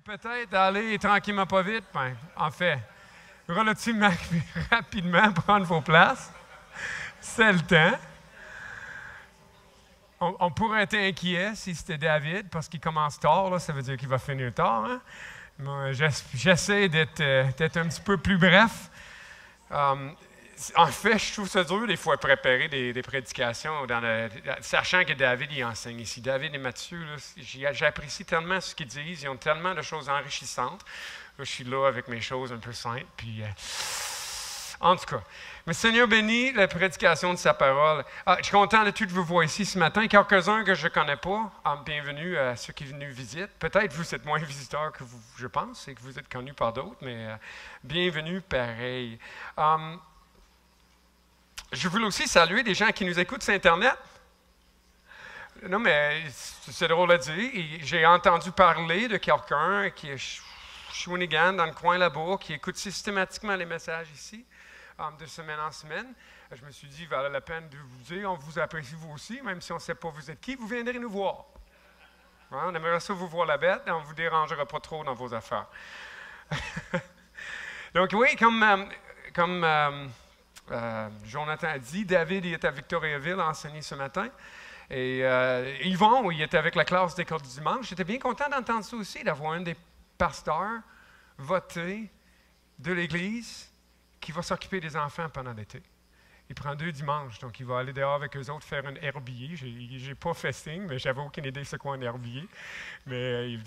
peut-être aller tranquillement pas vite, ben, en fait, relativement rapidement prendre vos places. C'est le temps. On pourrait être inquiet si c'était David, parce qu'il commence tard, là, ça veut dire qu'il va finir tard. Hein? Moi, j'essaie d'être un petit peu plus bref. En fait, je trouve ça dur des fois de préparer des prédications, sachant que David y enseigne ici. David et Matthieu, j'apprécie tellement ce qu'ils disent, ils ont tellement de choses enrichissantes. Là, je suis là avec mes choses un peu simples, puis... en tout cas, mais Seigneur bénit la prédication de sa parole. Je suis content de tous vous voir ici ce matin. Quelques-uns que je ne connais pas, bienvenue à ceux qui sont venus visiter. Peut-être vous êtes moins visiteurs que vous, je pense, et que vous êtes connus par d'autres, mais bienvenue pareil. Je voulais aussi saluer des gens qui nous écoutent sur Internet. Non, mais c'est drôle à dire. J'ai entendu parler de quelqu'un qui est Shawinigan, dans le coin là-bas, qui écoute systématiquement les messages ici, de semaine en semaine. Je me suis dit, il valait la peine de vous dire, on vous apprécie vous aussi, même si on ne sait pas vous êtes qui, vous viendrez nous voir. Hein, on aimerait ça vous voir la bête, et on ne vous dérangera pas trop dans vos affaires. Donc oui, comme Jonathan a dit, David il est à Victoriaville à enseigner ce matin. Et Yvon, il était avec la classe d'école du dimanche. J'étais bien content d'entendre ça aussi, d'avoir un des pasteurs votés de l'Église qui va s'occuper des enfants pendant l'été. Il prend 2 dimanches, donc il va aller dehors avec eux autres faire un herbier. J'ai pas fait signe, mais j'avais aucune idée c'est quoi un herbier. Mais ils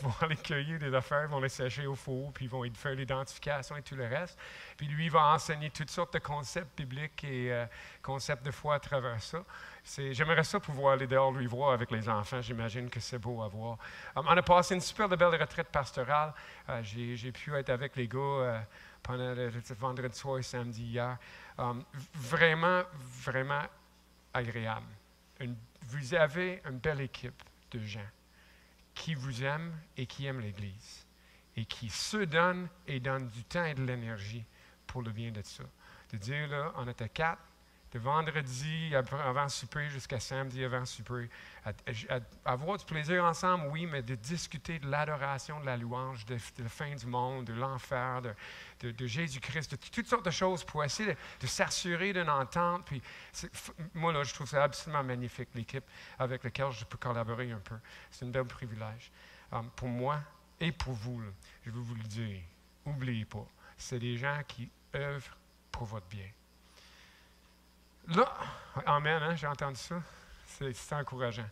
vont aller cueillir des affaires, ils vont les sécher au four, puis ils vont faire l'identification et tout le reste. Puis lui, il va enseigner toutes sortes de concepts bibliques et concepts de foi à travers ça. J'aimerais ça pouvoir aller dehors lui voir avec les enfants. J'imagine que c'est beau à voir. On a passé une super belle retraite pastorale. J'ai pu être avec les gars pendant le vendredi soir et samedi hier. Vraiment, vraiment agréable. Vous avez une belle équipe de gens qui vous aiment et qui aiment l'Église et qui se donnent et donnent du temps et de l'énergie pour le bien de ça. De dire, là, on était 4, de vendredi avant souper jusqu'à samedi avant souper, avoir du plaisir ensemble, oui, mais de discuter de l'adoration, de la louange, de la fin du monde, de l'enfer, de Jésus-Christ, de toutes sortes de choses pour essayer de s'assurer d'une entente. Puis moi, là, je trouve ça absolument magnifique, l'équipe avec laquelle je peux collaborer un peu. C'est un bel privilège. Pour moi et pour vous, là, je veux vous le dire, n'oubliez pas, c'est des gens qui œuvrent pour votre bien. Là, amen, hein, j'ai entendu ça. C'est encourageant.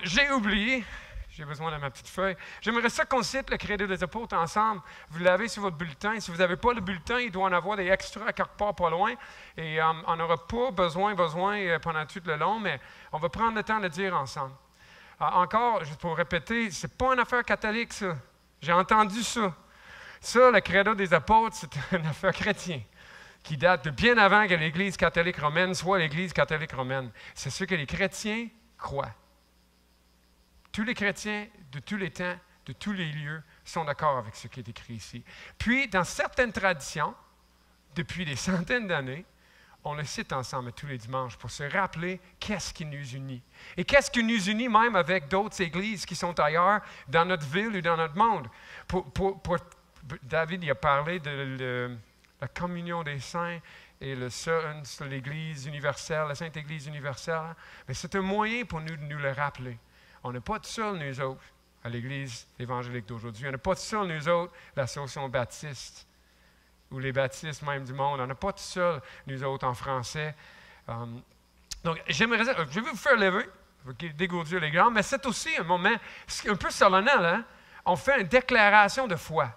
J'ai oublié, j'ai besoin de ma petite feuille. J'aimerais ça qu'on cite le Credo des apôtres ensemble. Vous l'avez sur votre bulletin. Si vous n'avez pas le bulletin, il doit en avoir des extras à quelque part pas loin. Et on n'aura pas besoin pendant tout le long, mais on va prendre le temps de le dire ensemble. Encore, juste pour répéter, ce n'est pas une affaire catholique, ça. J'ai entendu ça. Ça, le Credo des apôtres, c'est une affaire chrétienne, qui date de bien avant que l'Église catholique romaine soit l'Église catholique romaine. C'est ce que les chrétiens croient. Tous les chrétiens de tous les temps, de tous les lieux, sont d'accord avec ce qui est écrit ici. Puis, dans certaines traditions, depuis des centaines d'années, on le cite ensemble tous les dimanches pour se rappeler qu'est-ce qui nous unit. Et qu'est-ce qui nous unit même avec d'autres églises qui sont ailleurs, dans notre ville ou dans notre monde. David il a parlé de la communion des saints et l'Église universelle, la Sainte Église universelle. Mais c'est un moyen pour nous de nous le rappeler. On n'est pas tout seuls, nous autres, à l'Église évangélique d'aujourd'hui. On n'est pas tout seuls, nous autres, l'association baptiste ou les baptistes même du monde. On n'est pas tout seuls, nous autres, en français. Donc, je vais vous faire lever, dégourdir les grands, mais c'est aussi un moment un peu solennel. Hein? On fait une déclaration de foi.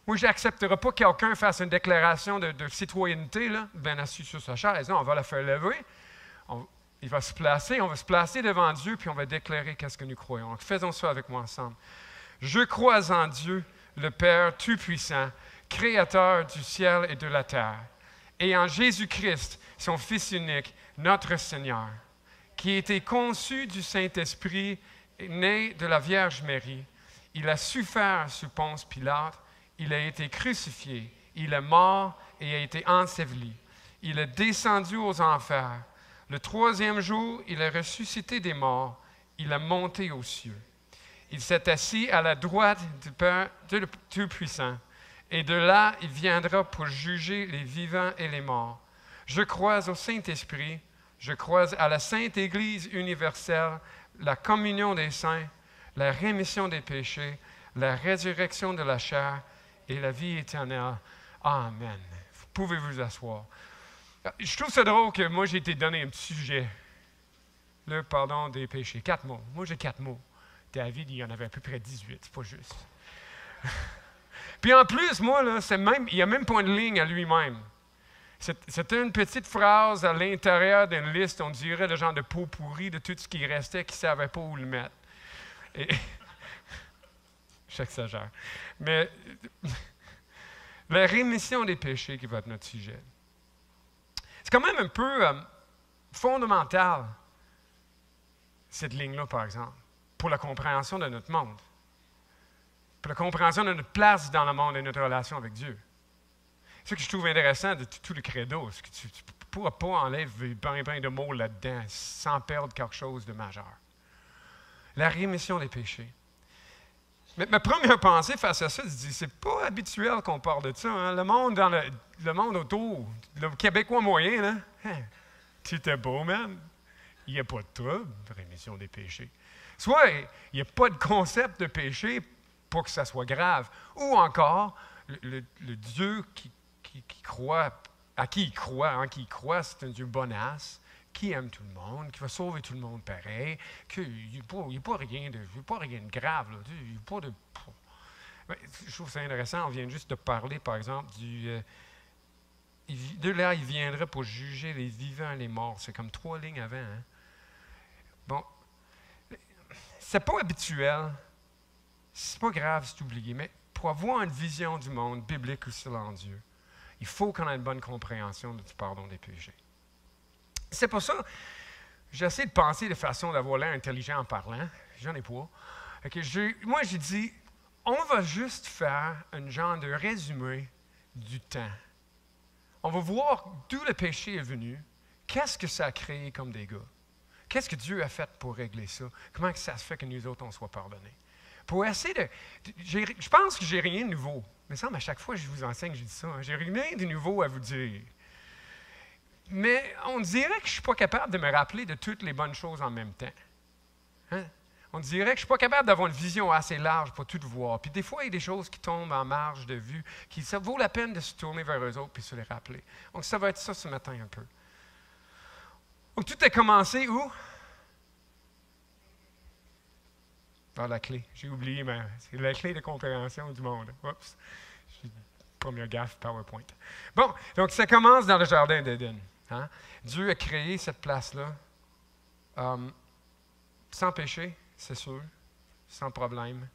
Moi, je n'accepterai pas que quelqu'un fasse une déclaration de citoyenneté, là, bien assis sur sa chaise. Non, on va la faire lever. On va se placer devant Dieu, puis on va déclarer qu'est-ce que nous croyons. Donc, faisons ça avec moi ensemble. Je crois en Dieu, le Père Tout-Puissant, Créateur du ciel et de la terre, et en Jésus-Christ, son Fils unique, notre Seigneur, qui a été conçu du Saint-Esprit, né de la Vierge Marie. Il a souffert sous Ponce Pilate. Il a été crucifié, il est mort et a été enseveli. Il est descendu aux enfers. Le 3e jour, il est ressuscité des morts. Il est monté aux cieux. il s'est assis à la droite du Père Tout-Puissant. Et de là, il viendra pour juger les vivants et les morts. Je crois au Saint-Esprit, je crois à la Sainte Église universelle, la communion des saints, la rémission des péchés, la résurrection de la chair et la vie éternelle. Amen. Vous pouvez vous asseoir. Je trouve ça drôle que moi, j'ai été donné un petit sujet. Le pardon des péchés. 4 mots. Moi, j'ai 4 mots. David, il y en avait à peu près 18. C'est pas juste. Puis en plus, moi, là, il n'y a même pas de ligne à lui-même. C'est une petite phrase à l'intérieur d'une liste, on dirait le genre de pot pourri de tout ce qui restait, qui ne savait pas où le mettre. Et j'exagère. Mais la rémission des péchés qui va être notre sujet. C'est quand même un peu fondamental, cette ligne-là, par exemple, pour la compréhension de notre monde, pour la compréhension de notre place dans le monde et notre relation avec Dieu. C'est ce que je trouve intéressant de tout le credo, c'est que tu ne pourras pas enlever ben de mots là-dedans sans perdre quelque chose de majeur. La rémission des péchés. Mais ma première pensée face à ça, je dis, c'est pas habituel qu'on parle de ça. Hein? Le monde autour, le Québécois moyen, là, hein, tu étais beau, man. Il n'y a pas de trouble, rémission des péchés. Soit il n'y a pas de concept de péché pour que ça soit grave, ou encore, le Dieu qui croit, à qui il croit, hein, qui croit, c'est un Dieu bonasse, qui aime tout le monde, qui va sauver tout le monde pareil, qu'il n'y a pas rien de grave. Là, il n'y a pas de... Je trouve ça intéressant, on vient juste de parler, par exemple, de là, il viendrait pour juger les vivants et les morts. C'est comme 3 lignes avant. Hein? Bon, c'est pas habituel, c'est pas grave si tu oublies, mais pour avoir une vision du monde biblique ou selon Dieu, il faut qu'on ait une bonne compréhension du pardon des péchés. C'est pour ça que j'essaie de penser de façon d'avoir l'air intelligent en parlant. J'en ai pas. Moi, j'ai dit, on va juste faire un genre de résumé du temps. On va voir d'où le péché est venu, qu'est-ce que ça a créé comme dégâts, qu'est-ce que Dieu a fait pour régler ça, comment que ça se fait que nous autres, on soit pardonnés. Pour essayer de... Je pense que j'ai rien de nouveau. Mais ça, à chaque fois que je vous enseigne, je dis ça. Hein, j'ai rien de nouveau à vous dire. Mais on dirait que je ne suis pas capable de me rappeler de toutes les bonnes choses en même temps. Hein? On dirait que je ne suis pas capable d'avoir une vision assez large pour tout voir. Puis des fois, il y a des choses qui tombent en marge de vue, ça vaut la peine de se tourner vers eux autres et se les rappeler. Donc ça va être ça ce matin un peu. Donc tout a commencé où? Ah, la clé. J'ai oublié, mais c'est la clé de compréhension du monde. Oups. Première gaffe, PowerPoint. Bon, donc ça commence dans le jardin d'Éden. Hein? Dieu a créé cette place-là sans péché, c'est sûr, sans problème,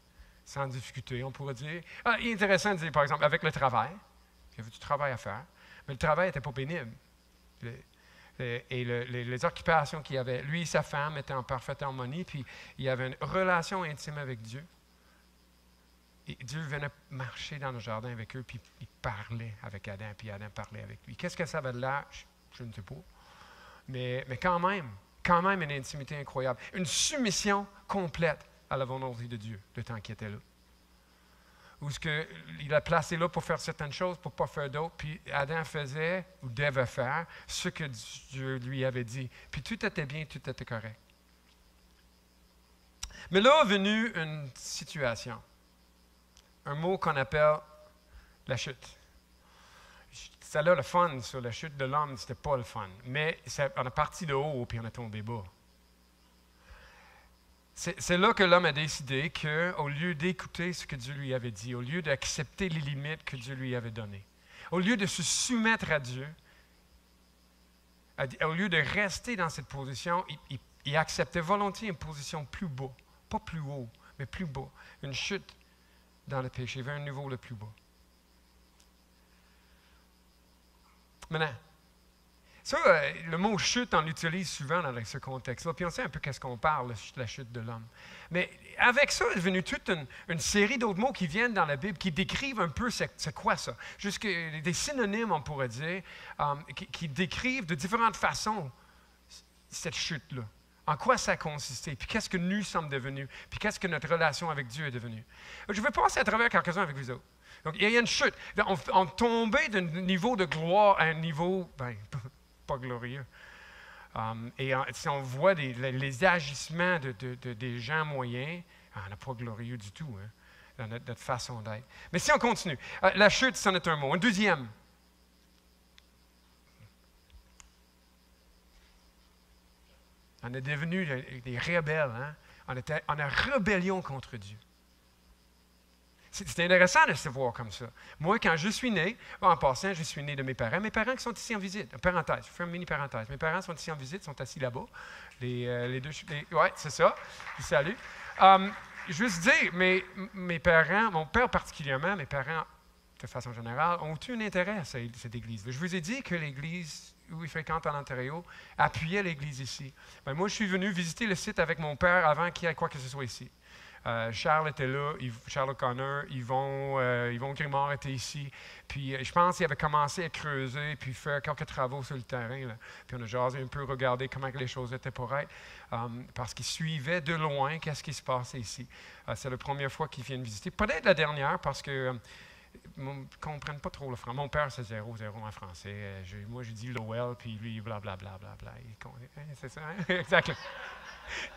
sans difficulté, on pourrait dire. Il est intéressant de dire, par exemple, avec le travail. Il y avait du travail à faire, mais le travail n'était pas pénible. Les occupations qu'il y avait, lui et sa femme étaient en parfaite harmonie, puis il y avait une relation intime avec Dieu. Et Dieu venait marcher dans le jardin avec eux, puis il parlait avec Adam, puis Adam parlait avec lui. Qu'est-ce que ça avait de l'air? Je ne sais pas. Mais quand même une intimité incroyable. Une soumission complète à la volonté de Dieu, le temps qu'il était là. Où il a placé là pour faire certaines choses, pour ne pas faire d'autres, puis Adam faisait, ou devait faire, ce que Dieu lui avait dit. Puis tout était bien, tout était correct. Mais là est venue une situation. Un mot qu'on appelle la chute. Ça là, le fun sur la chute de l'homme, c'était pas le fun. Mais on est parti de haut, puis on est tombé bas. C'est là que l'homme a décidé qu'au lieu d'écouter ce que Dieu lui avait dit, au lieu d'accepter les limites que Dieu lui avait données, au lieu de se soumettre à Dieu, au lieu de rester dans cette position, il acceptait volontiers une position plus bas, pas plus haut, mais plus bas, une chute dans le péché, vers un niveau le plus bas. Maintenant, ça, le mot chute, on l'utilise souvent dans ce contexte-là, puis on sait un peu qu'est-ce qu'on parle, la chute de l'homme. Mais avec ça, est venue toute une série d'autres mots qui viennent dans la Bible, qui décrivent un peu c'est quoi ça. Jusque des synonymes, on pourrait dire, qui décrivent de différentes façons cette chute-là. En quoi ça a consisté? Puis qu'est-ce que nous sommes devenus? Puis qu'est-ce que notre relation avec Dieu est devenue? Je vais passer à travers quelques-uns avec vous autres. Donc, il y a une chute. On tombait d'un niveau de gloire à un niveau, pas glorieux. Et si on voit les agissements des gens moyens, on n'est pas glorieux du tout, hein, dans notre façon d'être. Mais si on continue, la chute, c'en est un mot. Un deuxième. On est devenus des rebelles. Hein? On est en rébellion contre Dieu. C'est intéressant de se voir comme ça. Moi, quand je suis né, en passant, je suis né de mes parents. Mes parents qui sont ici en visite. Parenthèse, je fais une mini-parenthèse. Mes parents sont ici en visite, sont assis là-bas. Les deux. Oui, c'est ça. Salut. Juste dire, mes parents, mon père particulièrement, mes parents, de façon générale, ont eu un intérêt à cette église. Je vous ai dit que l'église où ils fréquentent en Ontario appuyait l'église ici. Moi, je suis venu visiter le site avec mon père avant qu'il y ait quoi que ce soit ici. Charles était là, Charles O'Connor, Yvon Grimard était ici. Puis je pense qu'il avait commencé à creuser puis faire quelques travaux sur le terrain. Là. Puis on a jasé un peu, regardé comment les choses étaient pour être. Parce qu'ils suivaient de loin qu'est-ce qui se passait ici. C'est la première fois qu'ils viennent visiter. Peut-être la dernière parce que ils ne comprennent pas trop le français. Mon père, c'est 0 en français. Moi, je dis l'OL, puis lui, blablabla. C'est ça, hein? Exactement.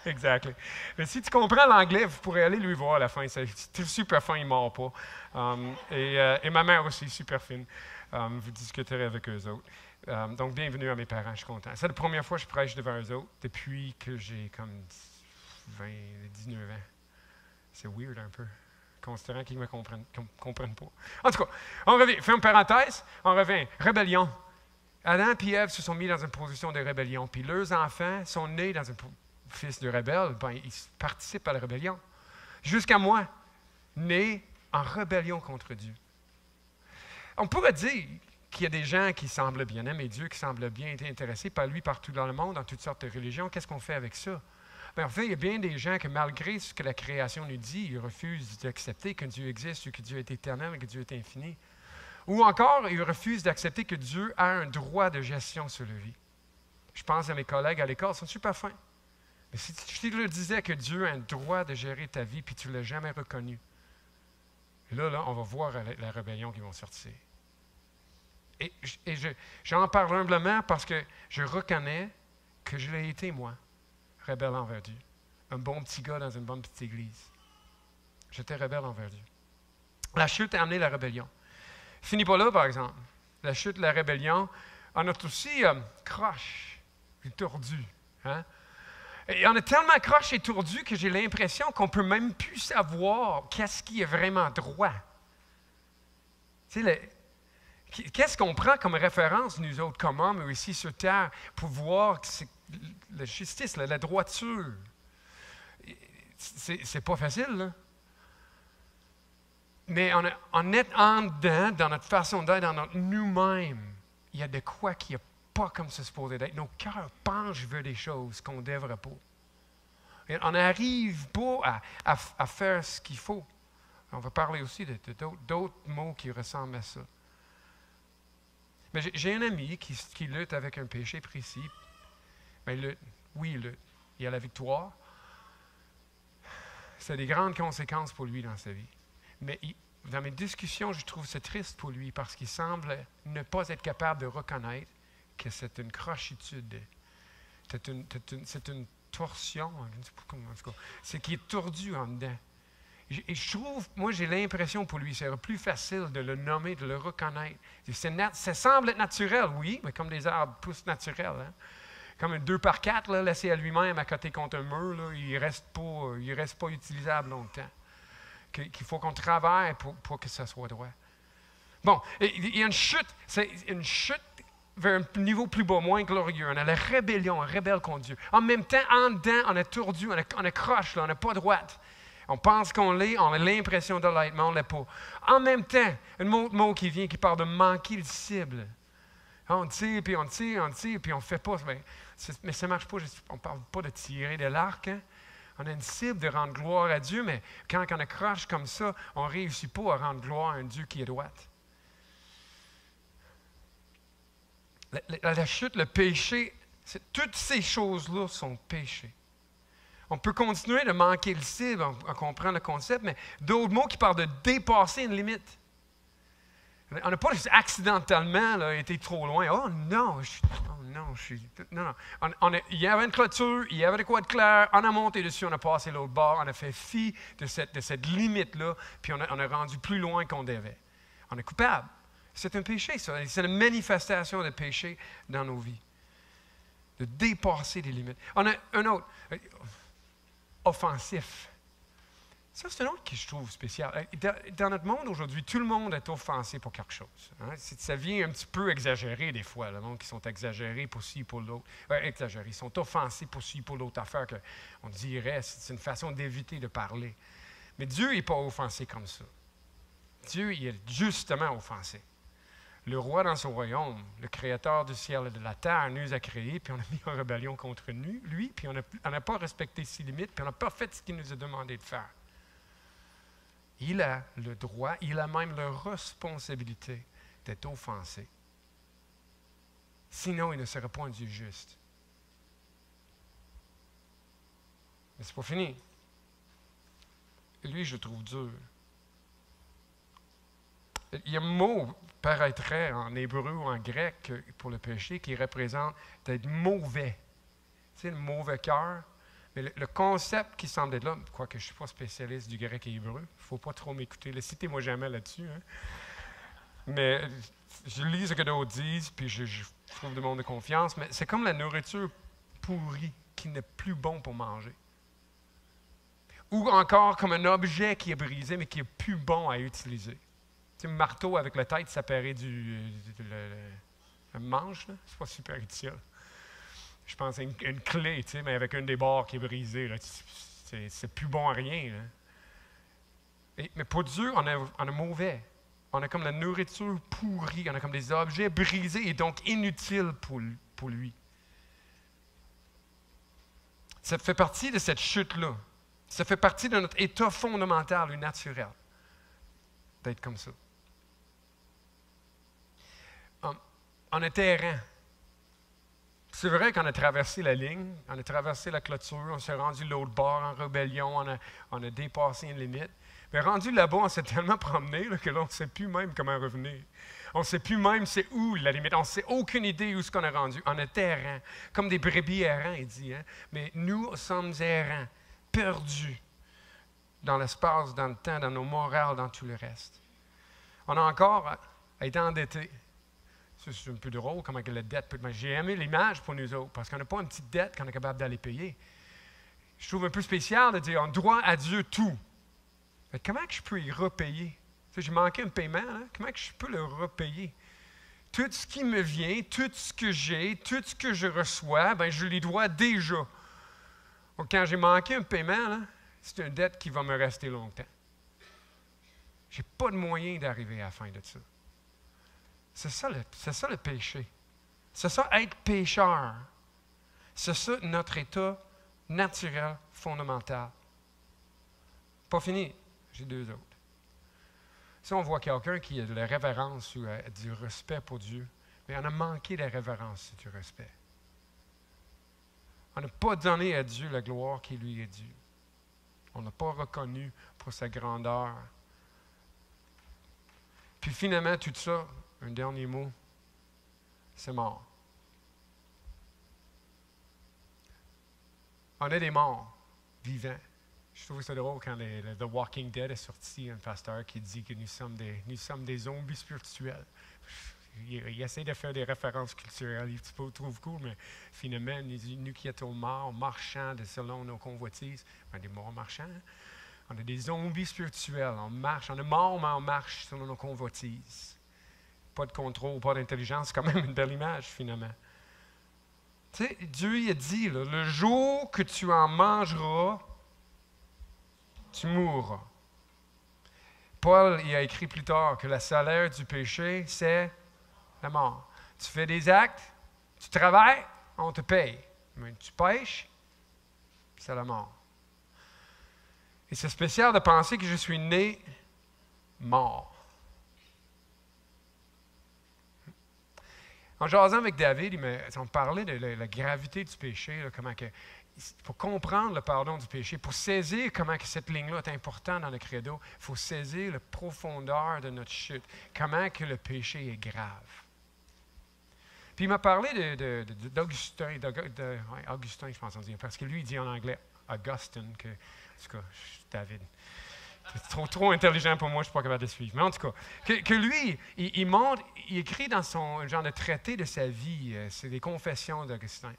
Exactement. Mais si tu comprends l'anglais, vous pourrez aller lui voir à la fin. C'est super fin, il ne mord pas. Et ma mère aussi, super fine. Vous discuterez avec eux autres. Donc, bienvenue à mes parents, je suis content. C'est la première fois que je prêche devant eux autres depuis que j'ai comme 19 ans. C'est weird un peu, considérant qu'ils ne me comprennent pas. En tout cas, on revient. Fais une parenthèse, on revient. Rébellion. Adam et Ève se sont mis dans une position de rébellion, puis leurs enfants sont nés dans une fils de rebelle, ils participent à la rébellion. Jusqu'à moi, né en rébellion contre Dieu. On pourrait dire qu'il y a des gens qui semblent bien aimer Dieu, qui semblent bien être intéressés par lui partout dans le monde, dans toutes sortes de religions. Qu'est-ce qu'on fait avec ça? En fait, il y a bien des gens que malgré ce que la création nous dit, ils refusent d'accepter que Dieu existe, que Dieu est éternel, que Dieu est infini. Ou encore, ils refusent d'accepter que Dieu a un droit de gestion sur leur vie. Je pense à mes collègues à l'école, ils sont super fins. Mais si je te disais que Dieu a un droit de gérer ta vie, puis tu ne l'as jamais reconnu, là, on va voir la rébellion qui va sortir. Et j'en parle humblement parce que je reconnais que je l'ai été, moi, rebelle envers Dieu. Un bon petit gars dans une bonne petite église. J'étais rebelle envers Dieu. La chute a amené la rébellion. Finit pas là, par exemple. La chute, la rébellion, on a aussi croche, tordu. Hein? Et on est tellement croche et tordu que j'ai l'impression qu'on ne peut même plus savoir qu'est-ce qui est vraiment droit. Tu sais, qu'est-ce qu'on prend comme référence, nous autres, comme hommes ici sur Terre, pour voir que c'est la justice, la droiture? C'est pas facile, là. Mais on est en dedans, dans notre façon d'être, dans notre nous-mêmes. Il y a de quoi qui n'est pas comme c'est supposé d'être. Nos cœurs penchent vers des choses qu'on ne devrait pas. Et on n'arrive pas à faire ce qu'il faut. On va parler aussi d'autres mots qui ressemblent à ça. Mais j'ai un ami qui lutte avec un péché précis. Mais il lutte. Oui, il lutte. Il a la victoire. C'est des grandes conséquences pour lui dans sa vie. Mais dans mes discussions, je trouve ça triste pour lui parce qu'il semble ne pas être capable de reconnaître que c'est une crochitude. C'est une torsion. Je ne sais pas comment, en tout cas. C'est qu'il est tordu en dedans. Et je trouve, moi j'ai l'impression pour lui, c'est plus facile de le nommer, de le reconnaître. Ça semble être naturel, oui, mais comme des arbres poussent naturels. Hein? Comme un 2x4, là, laissé à lui-même à côté contre un mur, là, il ne reste pas utilisable longtemps. Qu'il faut qu'on travaille pour que ça soit droit. Bon, il y a une chute, c'est une chute vers un niveau plus bas, moins glorieux. On a la rébellion, on rebelle contre Dieu. En même temps, en dedans, on est tordu, on est croche, là, on n'est pas droite. On pense qu'on l'est, on a l'impression de l'être, mais on ne l'est pas. En même temps, un autre mot qui vient qui parle de manquer le cible. On tire, puis on tire, puis on ne fait pas. Mais ça ne marche pas. On ne parle pas de tirer de l'arc, hein? On a une cible de rendre gloire à Dieu, mais quand on accroche comme ça, on ne réussit pas à rendre gloire à un Dieu qui est droit. La chute, le péché, toutes ces choses-là sont péchés. On peut continuer de manquer le cible, on comprend le concept, mais d'autres mots qui parlent de dépasser une limite. On n'a pas juste accidentellement là, été trop loin. Oh non, non. Il y avait une clôture, il y avait de quoi de clair, on a monté dessus, on a passé l'autre bord, on a fait fi de cette limite-là, puis on a rendu plus loin qu'on devait. On est coupable. C'est un péché, ça. C'est une manifestation de péché dans nos vies. De dépasser des limites. On a un autre, offensif. Ça, c'est un autre qui je trouve spécial. Dans notre monde aujourd'hui, tout le monde est offensé pour quelque chose. Hein? Ça vient un petit peu exagéré des fois, le monde qui sont exagérés pour ci, pour l'autre. Exagérés, ils sont offensés pour ci, pour l'autre affaire qu'on dirait, c'est une façon d'éviter de parler. Mais Dieu n'est pas offensé comme ça. Dieu, il est justement offensé. Le roi dans son royaume, le créateur du ciel et de la terre, nous a créés, puis on a mis en rébellion contre lui, puis on n'a pas respecté ses limites, puis on n'a pas fait ce qu'il nous a demandé de faire. Il a le droit, il a même la responsabilité d'être offensé. Sinon, il ne serait pas un Dieu juste. Mais c'est pas fini. Lui, je le trouve dur. Il y a un mot paraîtrait en hébreu ou en grec pour le péché qui représente d'être mauvais. Tu sais, le mauvais cœur. Mais le concept qui semble être là, quoique je ne suis pas spécialiste du grec et hébreu, il ne faut pas trop m'écouter, citez-moi jamais là-dessus. Hein. Mais je lis ce que d'autres disent, puis je trouve du monde de confiance, mais c'est comme la nourriture pourrie qui n'est plus bon pour manger. Ou encore comme un objet qui est brisé, mais qui n'est plus bon à utiliser. Tu sais, un marteau avec la tête séparée le manche, c'est pas super utile. Je pense à une clé, tu sais, mais avec une des barres qui est brisée. Là, c'est plus bon à rien. Mais pour Dieu, on est mauvais. On a comme la nourriture pourrie. On a comme des objets brisés et donc inutiles pour lui. Ça fait partie de cette chute-là. Ça fait partie de notre état fondamental et naturel d'être comme ça. On est errant. C'est vrai qu'on a traversé la ligne, on a traversé la clôture, on s'est rendu de l'autre bord en rébellion, on a dépassé une limite. Mais rendu là-bas, on s'est tellement promené là, que là, on ne sait plus même comment revenir. On ne sait plus même c'est où la limite. On n'a aucune idée où est-ce qu'on est rendu. On est errant, comme des brebis errants, il dit. Hein? Mais nous sommes errants, perdus dans l'espace, dans le temps, dans nos morales, dans tout le reste. On a encore été endettés. C'est un peu drôle, comment la dette peut... J'ai aimé l'image pour nous autres, parce qu'on n'a pas une petite dette qu'on est capable d'aller payer. Je trouve un peu spécial de dire, on doit à Dieu tout. Mais comment que je peux y repayer? Tu sais, j'ai manqué un paiement, hein? Comment que je peux le repayer? Tout ce qui me vient, tout ce que j'ai, tout ce que je reçois, ben, je les dois déjà. Donc, quand j'ai manqué un paiement, là, c'est une dette qui va me rester longtemps. Je n'ai pas de moyen d'arriver à la fin de ça. C'est ça le péché. C'est ça être pécheur. C'est ça notre état naturel, fondamental. Pas fini, j'ai deux autres. Si on voit quelqu'un qui a de la révérence ou du respect pour Dieu, mais on a manqué de la révérence et du respect. On n'a pas donné à Dieu la gloire qui lui est due. On n'a pas reconnu pour sa grandeur. Puis finalement, tout ça, un dernier mot, c'est mort. On est des morts, vivants. Je trouve ça drôle quand The Walking Dead est sorti, un pasteur qui dit que nous sommes des zombies spirituels. Il essaie de faire des références culturelles, il trouve cool, mais finalement, nous qui étions morts, marchant selon nos convoitises, des morts marchands, hein? On est des zombies spirituels, on marche, on est morts, mais on marche selon nos convoitises. Pas de contrôle, pas d'intelligence, c'est quand même une belle image, finalement. Tu sais, Dieu il a dit, là, le jour que tu en mangeras, tu mourras. Paul il a écrit plus tard que le salaire du péché, c'est la mort. Tu fais des actes, tu travailles, on te paye. Mais tu pêches, c'est la mort. Et c'est spécial de penser que je suis né mort. En jasant avec David, on parlait de la gravité du péché, là, comment que, pour comprendre le pardon du péché, pour saisir comment que cette ligne-là est importante dans le credo, il faut saisir la profondeur de notre chute, comment que le péché est grave. Puis il m'a parlé d'Augustin, Augustin, je pense qu'on dit, parce que lui, il dit en anglais Augustine, que, en tout cas, David. C'est trop intelligent pour moi, je ne suis pas capable de suivre. Mais en tout cas, que lui, il écrit dans son genre de traité de sa vie, c'est des confessions d'Augustin,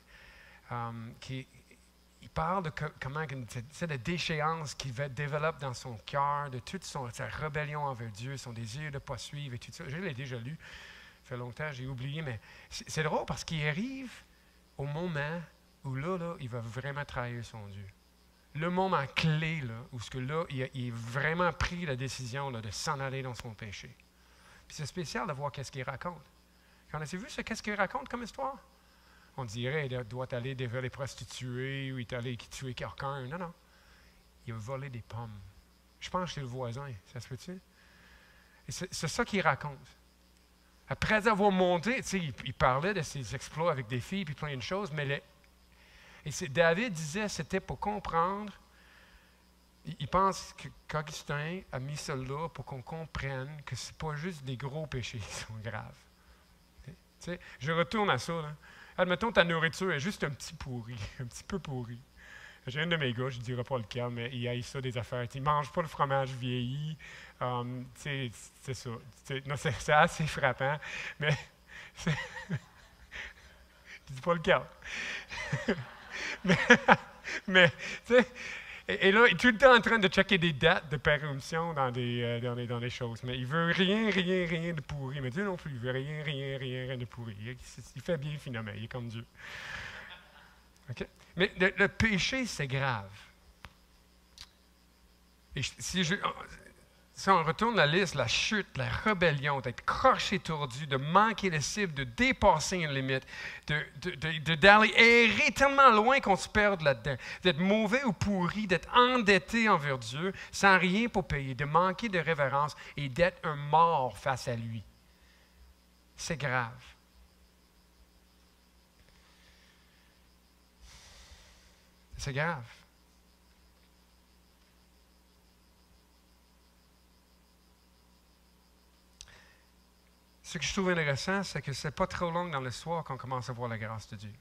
il parle de comment c'est la déchéance qu'il développe dans son cœur, de toute sa rébellion envers Dieu, son désir de ne pas suivre et tout ça. Je l'ai déjà lu, ça fait longtemps, j'ai oublié, mais c'est drôle parce qu'il arrive au moment où là, il va vraiment trahir son Dieu. Le moment clé, là, où il a vraiment pris la décision là, de s'en aller dans son péché. Puis c'est spécial de voir qu'est-ce qu'il raconte. Quand on a vu ça, qu'est-ce qu'il raconte comme histoire? On dirait qu'il doit aller vers les prostituées ou il est allé tuer quelqu'un. Non. Il a volé des pommes. Je pense que c'est le voisin. Ça se peut-tu? Et c'est ça qu'il raconte. Après avoir monté, il parlait de ses exploits avec des filles et plein de choses, mais David disait que c'était pour comprendre. Il pense qu'Augustin a mis ça là pour qu'on comprenne que ce n'est pas juste des gros péchés qui sont graves. Je retourne à ça. Là. Admettons, ta nourriture est juste un petit peu pourri. J'ai un de mes gars, je ne dirai pas lequel, mais il haït ça des affaires. Il ne mange pas le fromage vieilli. C'est ça. C'est assez frappant, mais je ne dis pas lequel. mais tu sais, et là, il est tout le temps en train de checker des dates de péremption dans des choses. Mais il veut rien de pourri. Mais Dieu non plus, il veut rien de pourri. Il fait bien finalement, il est comme Dieu. Okay? Mais le péché, c'est grave. Et si on retourne la liste, la chute, la rébellion, d'être croché tordu, de manquer la cible, de dépasser une limite, d'aller errer tellement loin qu'on se perde là-dedans, d'être mauvais ou pourri, d'être endetté envers Dieu, sans rien pour payer, de manquer de révérence et d'être un mort face à lui. C'est grave. C'est grave. Ce que je trouve intéressant, c'est que ce n'est pas trop long dans l'histoire qu'on commence à voir la grâce de Dieu.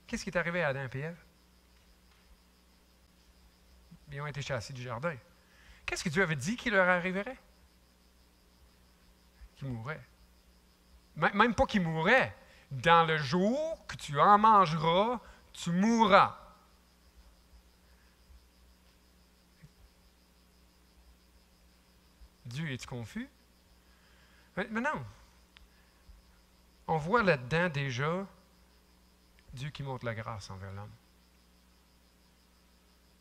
Qu'est-ce qui est arrivé à Adam et Ève? Ils ont été chassés du jardin. Qu'est-ce que Dieu avait dit qu'il leur arriverait? Qu'ils mourraient. Même pas qu'ils mourraient. Dans le jour que tu en mangeras, tu mourras. Dieu, es-tu confus? Mais non. On voit là-dedans déjà Dieu qui montre la grâce envers l'homme.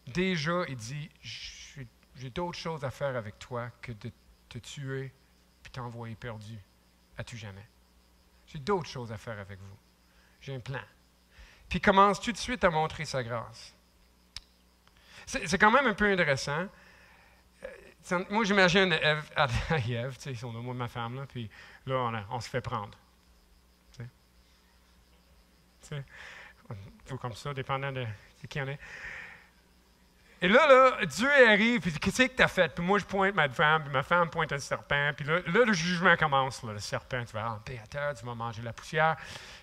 Déjà, il dit, j'ai d'autres choses à faire avec toi que de te tuer et t'envoyer perdu à tout jamais. J'ai d'autres choses à faire avec vous. J'ai un plan. Puis il commence tout de suite à montrer sa grâce. C'est quand même un peu intéressant. Moi, j'imagine Ève, tu sais, son nom, moi, ma femme, là, puis là, on se fait prendre. Tu sais, ou comme ça, dépendant de qui on est. Et là, Dieu arrive, puis qu'est-ce que tu as fait? Puis moi, je pointe ma femme, puis ma femme pointe le serpent, puis là, le jugement commence. Là, le serpent, tu vas ramper à terre, tu vas manger la poussière.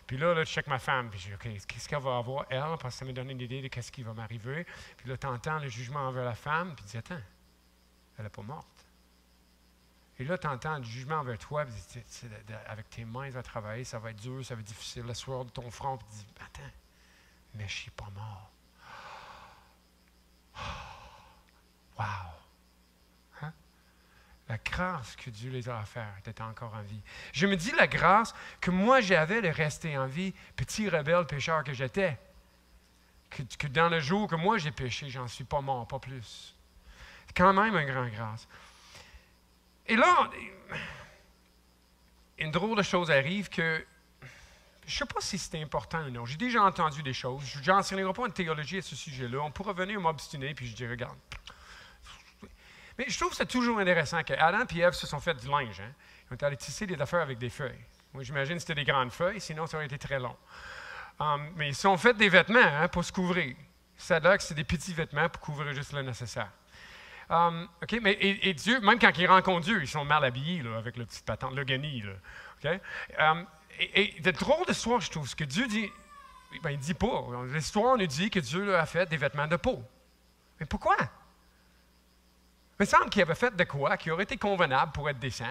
Puis là, je check ma femme, puis je dis, OK, qu'est-ce qu'elle va avoir, elle? Parce que ça m'a donné une idée de qu'est-ce qui va m'arriver. Puis là, tu entends le jugement envers la femme, puis tu dis, attends, elle n'est pas morte. Et là, tu entends le jugement envers toi, puis avec tes mains, tu vas travailler, ça va être dur, ça va être difficile, la sueur de ton front, puis tu dis, attends, mais je ne suis pas mort. Wow! Hein? La grâce que Dieu les a offertes d'être encore en vie. Je me dis la grâce que moi j'avais de rester en vie, petit rebelle pécheur que j'étais. Que dans le jour que moi j'ai péché, j'en suis pas mort, pas plus. C'est quand même une grande grâce. Et là, une drôle de chose arrive que je ne sais pas si c'est important ou non. J'ai déjà entendu des choses. Je n'enseignerai pas une théologie à ce sujet-là. On pourra venir m'obstiner, puis je dis, regarde. Mais je trouve que c'est toujours intéressant qu'Adam et Ève se sont fait du linge. Hein? Ils ont allé tisser des affaires avec des feuilles. Moi, j'imagine que c'était des grandes feuilles, sinon ça aurait été très long. Mais ils sont faits des vêtements pour se couvrir. Ça a l'air que c'est des petits vêtements pour couvrir juste le nécessaire. OK, mais et Dieu, même quand ils rencontrent Dieu, ils sont mal habillés là, avec le petit patente, le guenille. OK? Et de drôle d'histoire, je trouve, ce que Dieu dit, ben, il ne dit pas. L'histoire nous dit que Dieu là, a fait des vêtements de peau. Mais pourquoi? Il me semble qu'il avait fait de quoi qui aurait été convenable pour être décent.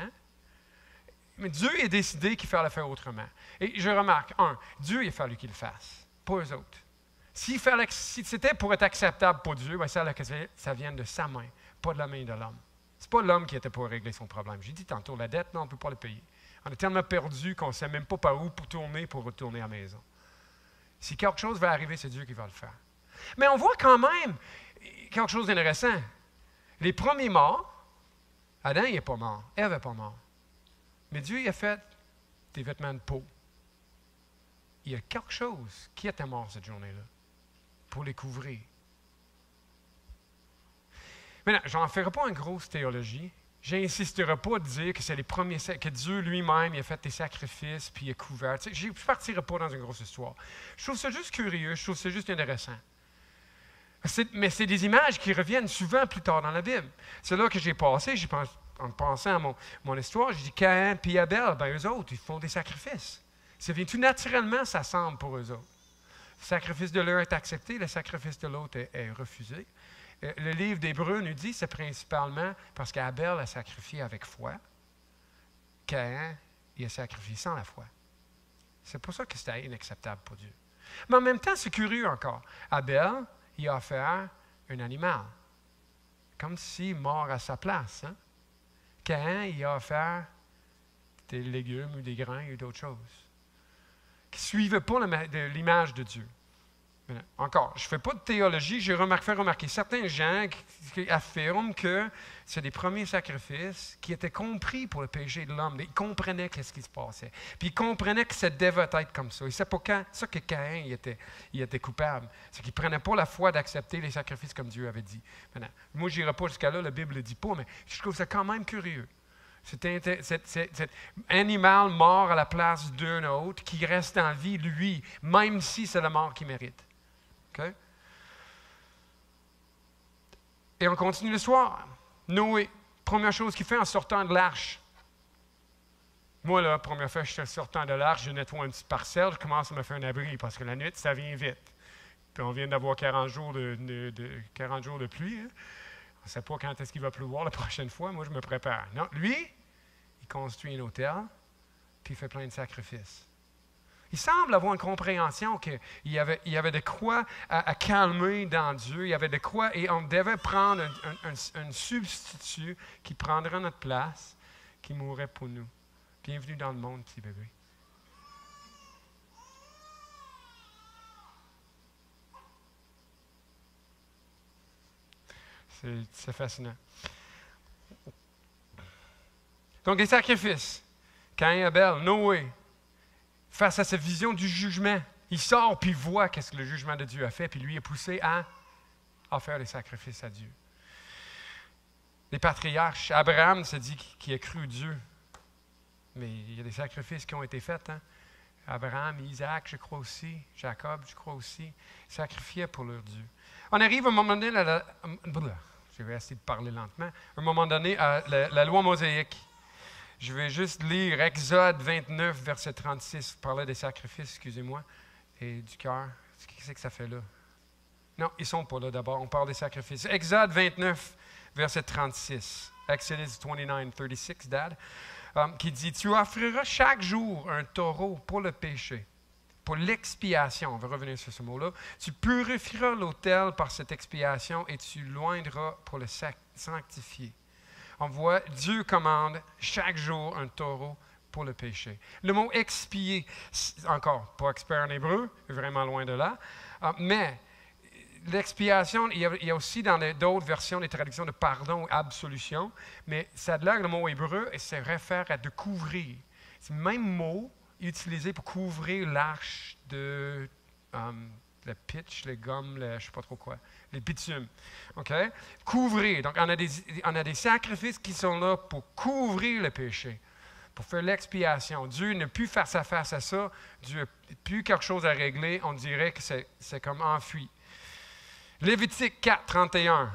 Mais Dieu a décidé qu'il fallait le faire autrement. Et je remarque, Dieu, il a fallu qu'il le fasse, pas eux autres. Si c'était pour être acceptable pour Dieu, ben ça vient de sa main, pas de la main de l'homme. Ce n'est pas l'homme qui était pour régler son problème. J'ai dit tantôt, la dette, non, on ne peut pas le payer. On est tellement perdu qu'on ne sait même pas par où pour retourner à la maison. Si quelque chose va arriver, c'est Dieu qui va le faire. Mais on voit quand même quelque chose d'intéressant. Les premiers morts, Adam n'est pas mort, Ève n'est pas mort. Mais Dieu il a fait des vêtements de peau. Il y a quelque chose qui était mort cette journée-là pour les couvrir. Maintenant, je n'en ferai pas une grosse théologie. Je n'insisterai pas de dire que c'est les premiers que Dieu lui-même il a fait des sacrifices puis il a couvert. Tu sais, je ne partirai pas dans une grosse histoire. Je trouve ça juste curieux, je trouve ça juste intéressant. Mais c'est des images qui reviennent souvent plus tard dans la Bible. C'est là que j'ai passé, en pensant à mon histoire, j'ai dit Caïn et Abel, ben eux autres, ils font des sacrifices. Ça vient tout naturellement, ça semble pour eux autres. Le sacrifice de l'un est accepté, le sacrifice de l'autre est refusé. Le livre d'Hébreux nous dit que c'est principalement parce qu'Abel a sacrifié avec foi. Caïn, il a sacrifié sans la foi. C'est pour ça que c'était inacceptable pour Dieu. Mais en même temps, c'est curieux encore. Abel, il a offert un animal, comme s'il mort à sa place. Hein? Caïn, il a offert des légumes ou des grains ou d'autres choses qui ne suivaient pas l'image de Dieu. Encore, je ne fais pas de théologie, j'ai fait remarquer certains gens qui affirment que c'est des premiers sacrifices qui étaient compris pour le péché de l'homme. Ils comprenaient ce qui se passait. Puis ils comprenaient que ça devait être comme ça. Et c'est pour ça que Caïn il était coupable. C'est qu'il ne prenait pas la foi d'accepter les sacrifices comme Dieu avait dit. Maintenant, moi, je n'irai pas jusqu'à là, la Bible ne le dit pas, mais je trouve ça quand même curieux. Cet animal mort à la place d'un autre qui reste en vie, lui, même si c'est la mort qu'il mérite. Okay? Et on continue l'histoire. Noé, première chose qu'il fait en sortant de l'arche. Moi, la première fois que je suis sortant de l'arche, je nettoie une petite parcelle, je commence à me faire un abri parce que la nuit, ça vient vite. Puis on vient d'avoir 40 jours de pluie. Hein? On ne sait pas quand est-ce qu'il va pleuvoir la prochaine fois. Moi, je me prépare. Non, lui, il construit un hôtel, puis il fait plein de sacrifices. Il semble avoir une compréhension qu'il y avait de quoi à calmer dans Dieu. Il y avait de quoi, et on devait prendre un substitut qui prendrait notre place, qui mourrait pour nous. Bienvenue dans le monde, petit bébé. C'est fascinant. Donc, les sacrifices. Caïn, Abel, Noé. Face à cette vision du jugement, il sort puis il voit qu'est-ce que le jugement de Dieu a fait, puis lui est poussé à faire des sacrifices à Dieu. Les patriarches, Abraham se dit qu'il a cru Dieu, mais il y a des sacrifices qui ont été faits. Hein? Abraham, Isaac, je crois aussi, Jacob, je crois aussi, sacrifiaient pour leur Dieu. On arrive à un moment donné, je vais essayer de parler lentement, à un moment donné à la loi mosaïque. Je vais juste lire Exode 29, verset 36. Je parlais des sacrifices, excusez-moi, et du cœur. Qu'est-ce que ça fait là? Non, ils ne sont pas là d'abord. On parle des sacrifices. Exode 29, verset 36. Exodus 29, 36, Dad. Qui dit, « Tu offriras chaque jour un taureau pour le péché, pour l'expiation. » On va revenir sur ce mot-là. « Tu purifieras l'autel par cette expiation et tu l'oindras pour le sanctifier. » On voit, Dieu commande chaque jour un taureau pour le péché. Le mot « expier », encore, pas expert en hébreu, vraiment loin de là, mais l'expiation, il y a aussi dans d'autres versions des traductions de pardon ou absolution, mais ça a l'air le mot hébreu et ça réfère à de couvrir. C'est le même mot utilisé pour couvrir l'arche de le pitch, les gommes, je ne sais pas trop quoi, les bitumes. OK? Couvrir. Donc, on a des sacrifices qui sont là pour couvrir le péché. pour faire l'expiation. Dieu n'a plus face à face à ça. Dieu n'a plus quelque chose à régler. On dirait que c'est comme enfui. Lévitique 4, 31.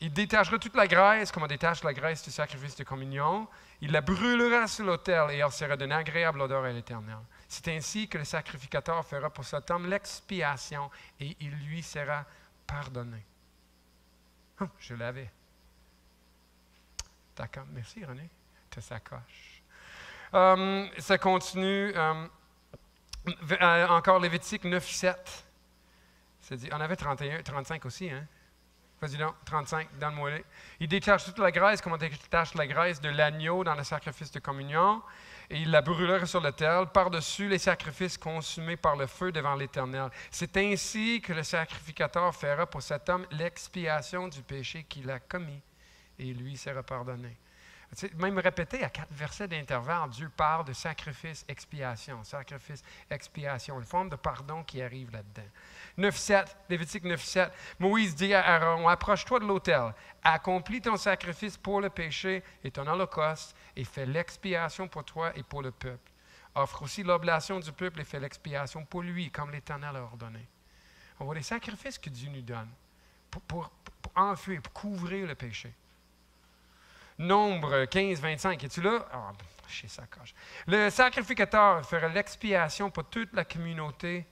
Il détachera toute la graisse, comme on détache la graisse du sacrifice de communion. Il la brûlera sur l'autel et elle sera d'une agréable odeur à l'Éternel. C'est ainsi que le sacrificateur fera pour cet homme l'expiation et il lui sera pardonné. Je l'avais. D'accord. Merci, René. Tu sacoches. Ça continue. Encore Lévitique 9, 7. Ça dit, on avait 31, 35 aussi, hein? Vas-y donc, 35, donne-moi-les. Il détache toute la graisse, comme on détache la graisse de l'agneau dans le sacrifice de communion, et il la brûlera sur l'autel, par-dessus les sacrifices consumés par le feu devant l'Éternel. C'est ainsi que le sacrificateur fera pour cet homme l'expiation du péché qu'il a commis, et lui sera pardonné. Tu sais, même répété à 4 versets d'intervalle, Dieu parle de sacrifice, expiation, une forme de pardon qui arrive là-dedans. 9.7, Lévitique 9.7, Moïse dit à Aaron, approche-toi de l'autel, accomplis ton sacrifice pour le péché et ton holocauste, et fais l'expiation pour toi et pour le peuple. Offre aussi l'oblation du peuple et fais l'expiation pour lui, comme l'Éternel a ordonné. On voit les sacrifices que Dieu nous donne pour enfuir, pour couvrir le péché. Nombre 15, 25, es-tu là? Ah, chez ça, coche. Le sacrificateur fera l'expiation pour toute la communauté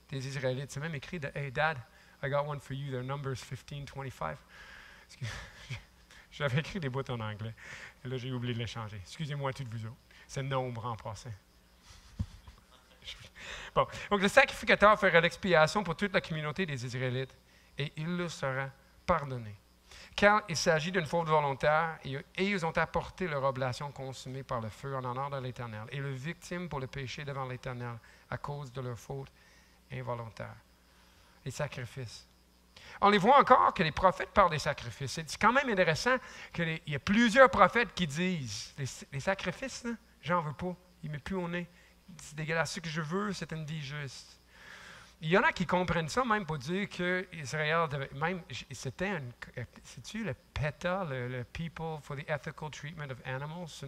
des Israélites. C'est même écrit, Hey Dad, I got one for you, there, Numbers 15, 25. J'avais écrit des bouts en anglais. Et là, j'ai oublié de les changer. Excusez-moi toutes vous autres. C'est nombre en passant. Bon, donc le sacrificateur fera l'expiation pour toute la communauté des Israélites et il leur sera pardonné. Car il s'agit d'une faute volontaire et ils ont apporté leur oblation consumée par le feu en honneur de l'Éternel et le victime pour le péché devant l'Éternel à cause de leur faute involontaire. Les sacrifices. On les voit encore que les prophètes parlent des sacrifices. C'est quand même intéressant qu'il y a plusieurs prophètes qui disent les sacrifices, là, j'en veux pas, il ne met plus au nez. C'est dégueulasse. Ce que je veux, c'est une vie juste. Il y en a qui comprennent ça même pour dire qu'Israël devait, même, c'était sais-tu, le PETA, le People for the Ethical Treatment of Animals, c'est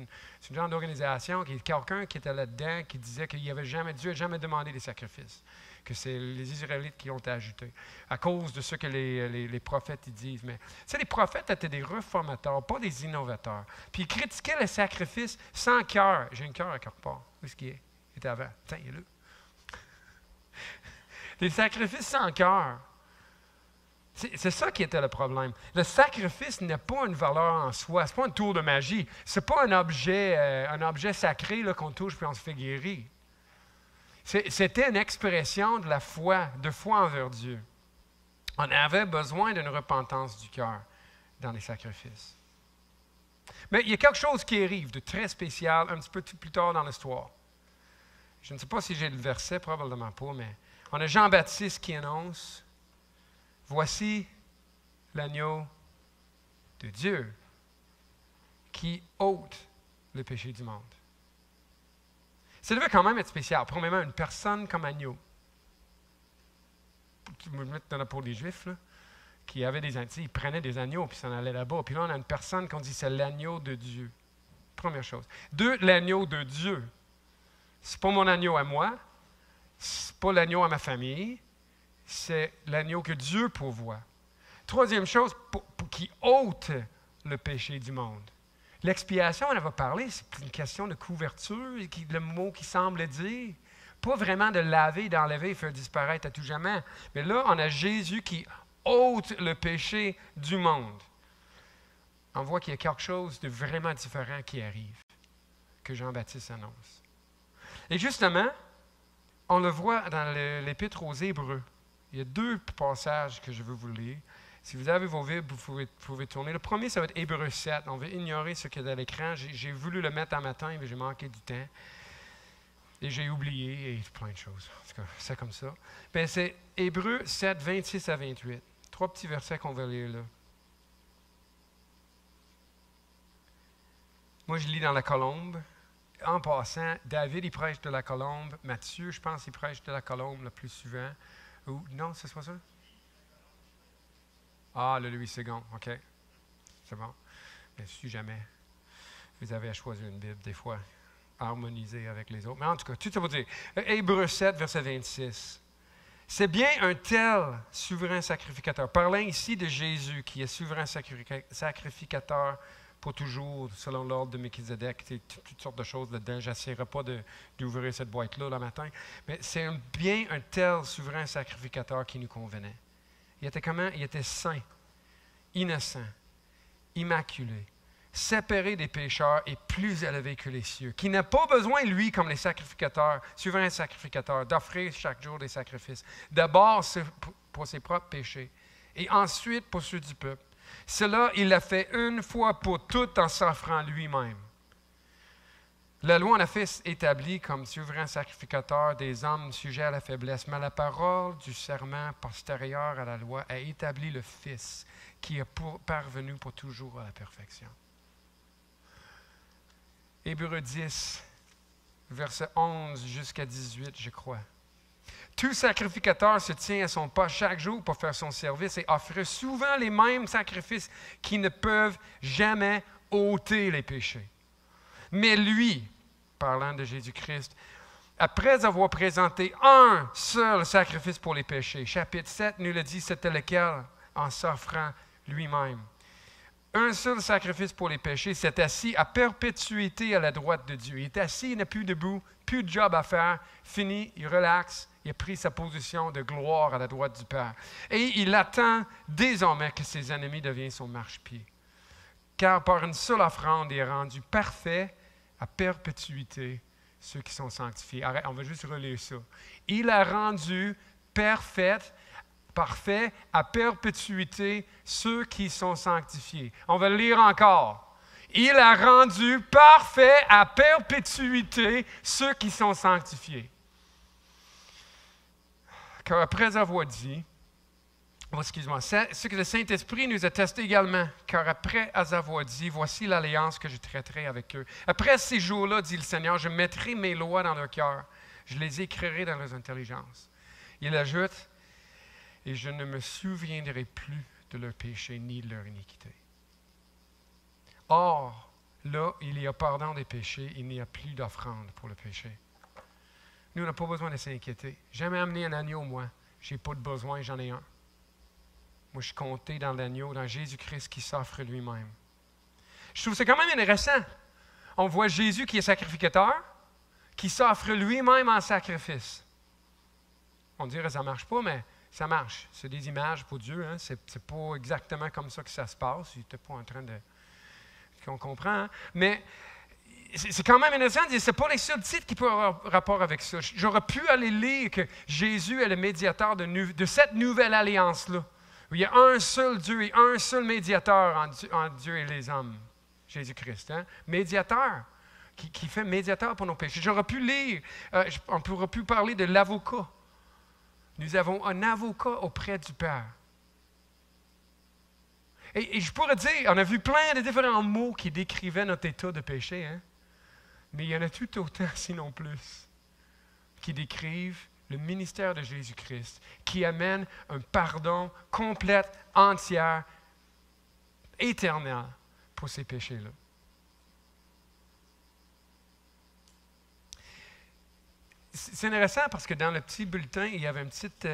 une genre d'organisation, quelqu'un qui était là-dedans, qui disait qu'il n'y avait jamais, Dieu n'a jamais demandé des sacrifices, que c'est les Israélites qui l'ont ajouté, à cause de ce que les prophètes ils disent. Mais, tu sais, les prophètes étaient des réformateurs, pas des innovateurs. Puis ils critiquaient les sacrifices sans cœur. J'ai un cœur à quelque part. Où est-ce qu'il est? Il était avant. Tiens, il est là. Des sacrifices sans cœur. C'est ça qui était le problème. Le sacrifice n'a pas une valeur en soi. Ce n'est pas un tour de magie. Ce n'est pas un objet sacré là, qu'on touche puis on se fait guérir. C'était une expression de la foi, de foi envers Dieu. On avait besoin d'une repentance du cœur dans les sacrifices. Mais il y a quelque chose qui arrive de très spécial un petit peu plus tard dans l'histoire. Je ne sais pas si j'ai le verset, probablement pas, mais on a Jean-Baptiste qui annonce « Voici l'agneau de Dieu qui ôte le péché du monde. » Ça devait quand même être spécial. Premièrement, une personne comme agneau. Tu me mets dans la peau des Juifs, là, qui avaient des agneaux. Ils prenaient des agneaux puis s'en allaient là-bas. Puis là, on a une personne qu'on dit c'est l'agneau de Dieu. Première chose. 2, l'agneau de Dieu. C'est pas mon agneau à moi. C'est pas l'agneau à ma famille, c'est l'agneau que Dieu pourvoit. 3e chose, qui ôte le péché du monde. L'expiation, on en va parler, c'est une question de couverture, le mot qui semble dire. Pas vraiment de laver, d'enlever et faire disparaître à tout jamais. Mais là, on a Jésus qui ôte le péché du monde. On voit qu'il y a quelque chose de vraiment différent qui arrive, que Jean-Baptiste annonce. Et justement, on le voit dans l'Épître aux Hébreux. Il y a 2 passages que je veux vous lire. Si vous avez vos Bibles, vous pouvez tourner. Le premier, ça va être Hébreux 7. On va ignorer ce qu'il y a à l'écran. J'ai voulu le mettre en matin, mais j'ai manqué du temps. Et j'ai oublié, et plein de choses. En tout cas, c'est comme ça. Bien, c'est Hébreux 7, 26 à 28. 3 petits versets qu'on va lire là. Moi, je lis dans la colombe. En passant, David, il prêche de la colombe. Matthieu, je pense, il prêche de la colombe le plus souvent. Non, c'est pas ça? Ah, le Louis II, OK. C'est bon. Je ne suis jamais. Vous avez à choisir une Bible, des fois, harmonisée avec les autres. Mais en tout cas, tout ça pour dire. Hébreux 7, verset 26. C'est bien un tel souverain sacrificateur. Parlant ici de Jésus, qui est souverain sacrificateur pour toujours, selon l'ordre de Melchizedek, toutes sortes de choses là-dedans. Je n'essaierai pas d'ouvrir cette boîte-là le matin. Mais c'est bien un tel souverain sacrificateur qui nous convenait. Il était comment? Il était saint, innocent, immaculé, séparé des pécheurs et plus élevé que les cieux, qui n'a pas besoin, lui, comme les sacrificateurs, souverains sacrificateurs, d'offrir chaque jour des sacrifices, d'abord pour ses propres péchés et ensuite pour ceux du peuple. Cela, il l'a fait une fois pour toutes en s'offrant lui-même. La loi en a fait établi comme souverain sacrificateur des hommes sujets à la faiblesse, mais la parole du serment postérieur à la loi a établi le Fils qui est parvenu pour toujours à la perfection. Hébreux 10, verset 11 jusqu'à 18, je crois. Tout sacrificateur se tient à son poste chaque jour pour faire son service et offre souvent les mêmes sacrifices qui ne peuvent jamais ôter les péchés. Mais lui, parlant de Jésus-Christ, après avoir présenté un seul sacrifice pour les péchés, chapitre 7 nous le dit, c'était lequel en s'offrant lui-même. Un seul sacrifice pour les péchés, s'est assis à perpétuité à la droite de Dieu. Il est assis, il n'est plus debout, plus de job à faire, fini, il relaxe, il a pris sa position de gloire à la droite du Père. Et il attend désormais que ses ennemis deviennent son marchepied. Car par une seule offrande, il est rendu parfait à perpétuité ceux qui sont sanctifiés. Arrête, on va juste relire ça. Il a rendu parfait à perpétuité ceux qui sont sanctifiés. On va le lire encore. Il a rendu parfait à perpétuité ceux qui sont sanctifiés. Car après avoir dit, ce que le Saint-Esprit nous atteste également, car après avoir dit, voici l'alliance que je traiterai avec eux. Après ces jours-là, dit le Seigneur, je mettrai mes lois dans leur cœur, je les écrirai dans leurs intelligences. Il ajoute, et je ne me souviendrai plus de leurs péchés ni de leur iniquité. Or, là, il y a pardon des péchés, il n'y a plus d'offrande pour le péché. Nous, on n'a pas besoin de s'inquiéter. Jamais amené un agneau, moi. Je n'ai pas de besoin, j'en ai un. Moi, je suis compté dans l'agneau, dans Jésus-Christ qui s'offre lui-même. Je trouve ça quand même intéressant. On voit Jésus qui est sacrificateur, qui s'offre lui-même en sacrifice. On dirait que ça ne marche pas, mais ça marche. C'est des images pour Dieu. Hein? Ce n'est pas exactement comme ça que ça se passe. Il n'était pas en train de... qu'on comprend. Hein? Mais c'est quand même intéressant de dire que ce n'est pas les seuls titres qui peuvent avoir rapport avec ça. J'aurais pu aller lire que Jésus est le médiateur de cette nouvelle alliance-là. Il y a un seul Dieu et un seul médiateur entre Dieu et les hommes. Jésus-Christ. Hein? Médiateur. Qui fait médiateur pour nos péchés. J'aurais pu lire, on pourrait pu parler de l'avocat. Nous avons un avocat auprès du Père. Et je pourrais dire, on a vu plein de différents mots qui décrivaient notre état de péché, hein? Mais il y en a tout autant, sinon plus, qui décrivent le ministère de Jésus-Christ, qui amène un pardon complet, entier, éternel pour ces péchés-là. C'est intéressant parce que dans le petit bulletin, il y avait une petite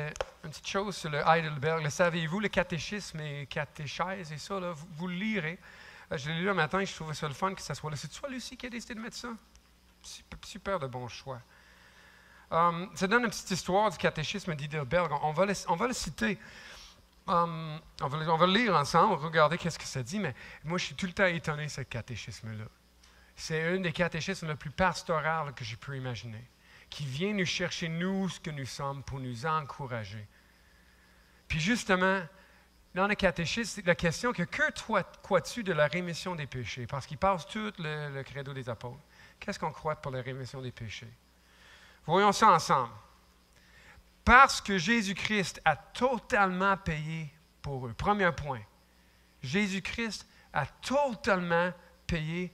chose sur le Heidelberg. Le savez-vous, le catéchisme et catéchèse et ça, là, vous le lirez. Je l'ai lu le matin, je trouvais ça le fun que ça soit là. C'est toi, Lucie, qui a décidé de mettre ça? Super de bon choix. Ça donne une petite histoire du catéchisme d'Heidelberg. On va le citer. On va le lire ensemble, regarder qu'est-ce que ça dit. Mais moi, je suis tout le temps étonné de ce catéchisme-là. C'est un des catéchismes les plus pastoraux que j'ai pu imaginer, qui vient nous chercher, nous, ce que nous sommes, pour nous encourager. Puis justement, dans le catéchisme, la question que crois-tu de la rémission des péchés? Parce qu'il passe tout le credo des apôtres. Qu'est-ce qu'on croit pour la rémission des péchés? Voyons ça ensemble. Parce que Jésus-Christ a totalement payé pour eux. Premier point. Jésus-Christ a totalement payé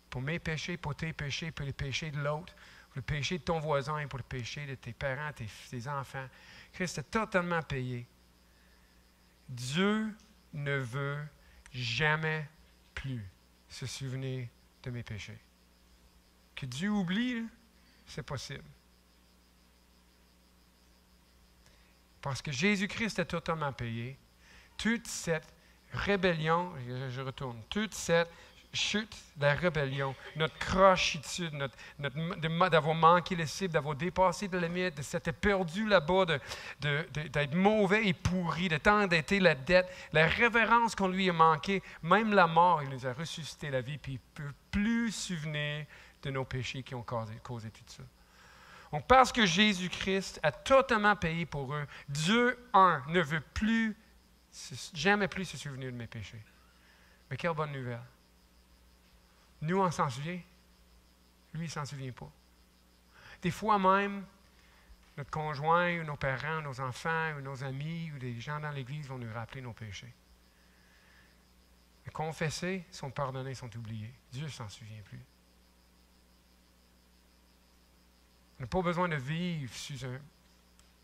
pour mes péchés, pour tes péchés, pour les péchés de l'autre, pour le péché de ton voisin et pour le péché de tes parents, tes enfants. Christ a totalement payé. Dieu ne veut jamais plus se souvenir de mes péchés. Que Dieu oublie, c'est possible. Parce que Jésus-Christ a totalement payé. Toute cette rébellion, je retourne, toute cette chute de la rébellion, notre crochitude, d'avoir manqué les cibles, d'avoir dépassé de la limite, de s'être perdu là-bas, d'être mauvais et pourri, de tant d'être la dette, la révérence qu'on lui a manqué, même la mort, il nous a ressuscité la vie, puis il ne peut plus se souvenir de nos péchés qui ont causé tout ça. Donc, parce que Jésus-Christ a totalement payé pour eux, Dieu, ne veut jamais plus se souvenir de mes péchés. Mais quelle bonne nouvelle! Nous, on s'en souvient. Lui, il ne s'en souvient pas. Des fois même, notre conjoint, ou nos parents, nos enfants, ou nos amis, ou des gens dans l'Église vont nous rappeler nos péchés. Mais confessés, sont pardonnés, sont oubliés. Dieu ne s'en souvient plus. On n'a pas besoin de vivre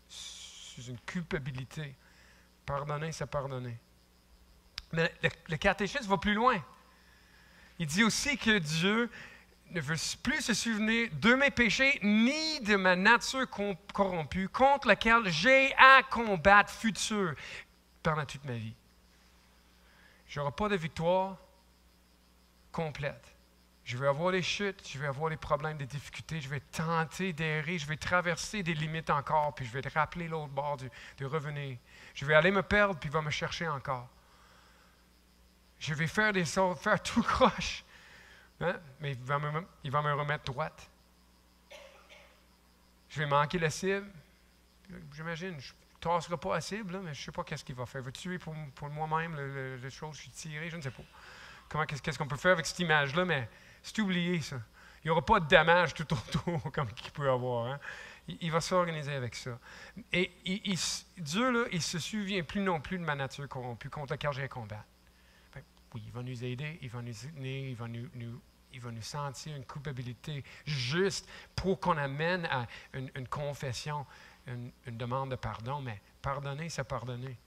sous une culpabilité. Pardonner, c'est pardonner. Mais le catéchisme va plus loin. Il dit aussi que Dieu ne veut plus se souvenir de mes péchés ni de ma nature corrompue contre laquelle j'ai à combattre futur pendant toute ma vie. Je n'aurai pas de victoire complète. Je vais avoir des chutes, je vais avoir des problèmes, des difficultés, je vais tenter d'errer, je vais traverser des limites encore, puis je vais te rappeler l'autre bord de revenir. Je vais aller me perdre, puis il va me chercher encore. Je vais faire des sauts, faire tout croche. Hein? Mais il va me remettre droite. Je vais manquer la cible. J'imagine, je ne tasserai pas la cible, là, mais je ne sais pas qu'est-ce qu'il va faire. Il va tuer pour moi-même les choses que je suis tiré, je ne sais pas. Qu'est-ce qu'on peut faire avec cette image-là, mais c'est oublié, ça. Il n'y aura pas de dommages tout autour comme qu'il peut y avoir. Hein? Il va s'organiser avec ça. Et Dieu, là, il ne se souvient plus non plus de ma nature corrompue contre laquelle j'ai à combattre. Oui, il va nous aider, il va nous soutenir, il va nous sentir une culpabilité juste pour qu'on amène à une confession, une demande de pardon. Mais pardonner, c'est pardonner.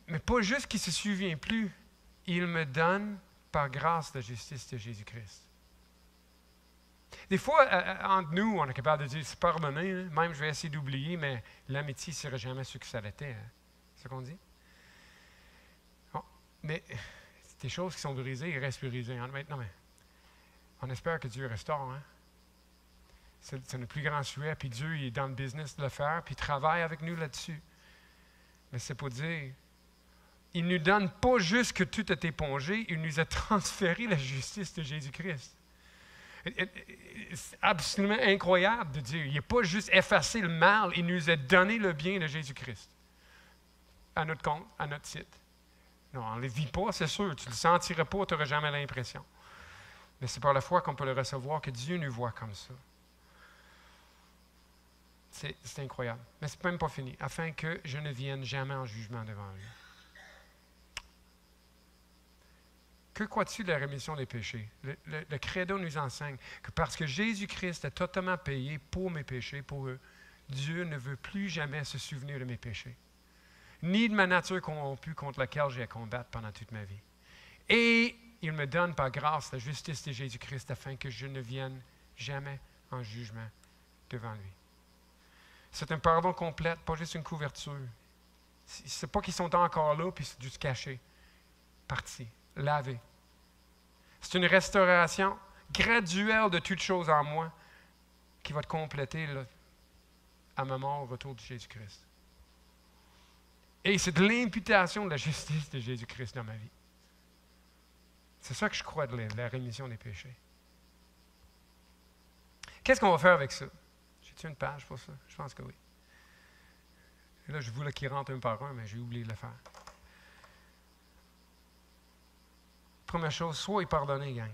Mais pas juste qu'il ne se souvient plus, il me donne par grâce la justice de Jésus-Christ. Des fois, entre nous, on est capable de dire c'est pardonner, hein? Même je vais essayer d'oublier, mais l'amitié ne sera jamais ce que ça l'était. Hein? C'est ce qu'on dit? Mais des choses qui sont brisées, elles restent brisées. Hein? Maintenant, mais on espère que Dieu restaure. Hein? C'est notre plus grand souhait. Puis Dieu, il est dans le business de le faire, puis il travaille avec nous là-dessus. Mais c'est pour dire, il ne nous donne pas juste que tout est épongé, il nous a transféré la justice de Jésus-Christ. C'est absolument incroyable de dire, il n'a pas juste effacé le mal, il nous a donné le bien de Jésus-Christ. À notre compte, à notre titre. Non, on ne le vit pas, c'est sûr. Tu ne le sentirais pas, tu n'auras jamais l'impression. Mais c'est par la foi qu'on peut le recevoir, que Dieu nous voit comme ça. C'est incroyable. Mais ce n'est même pas fini. Afin que je ne vienne jamais en jugement devant lui. Que crois-tu de la rémission des péchés? Le credo nous enseigne que parce que Jésus-Christ a totalement payé pour mes péchés, pour eux, Dieu ne veut plus jamais se souvenir de mes péchés. Ni de ma nature corrompue contre laquelle j'ai à combattre pendant toute ma vie. Et il me donne par grâce la justice de Jésus-Christ afin que je ne vienne jamais en jugement devant lui. C'est un pardon complet, pas juste une couverture. Ce n'est pas qu'ils sont encore là puis c'est juste caché. Parti, lavé. C'est une restauration graduelle de toutes choses en moi qui va te compléter là, à ma mort au retour de Jésus-Christ. Et c'est de l'imputation de la justice de Jésus-Christ dans ma vie. C'est ça que je crois de la rémission des péchés. Qu'est-ce qu'on va faire avec ça? J'ai-tu une page pour ça? Je pense que oui. Et là, je voulais qu'il rentre un par un, mais j'ai oublié de le faire. Première chose, soyez pardonnés, gang.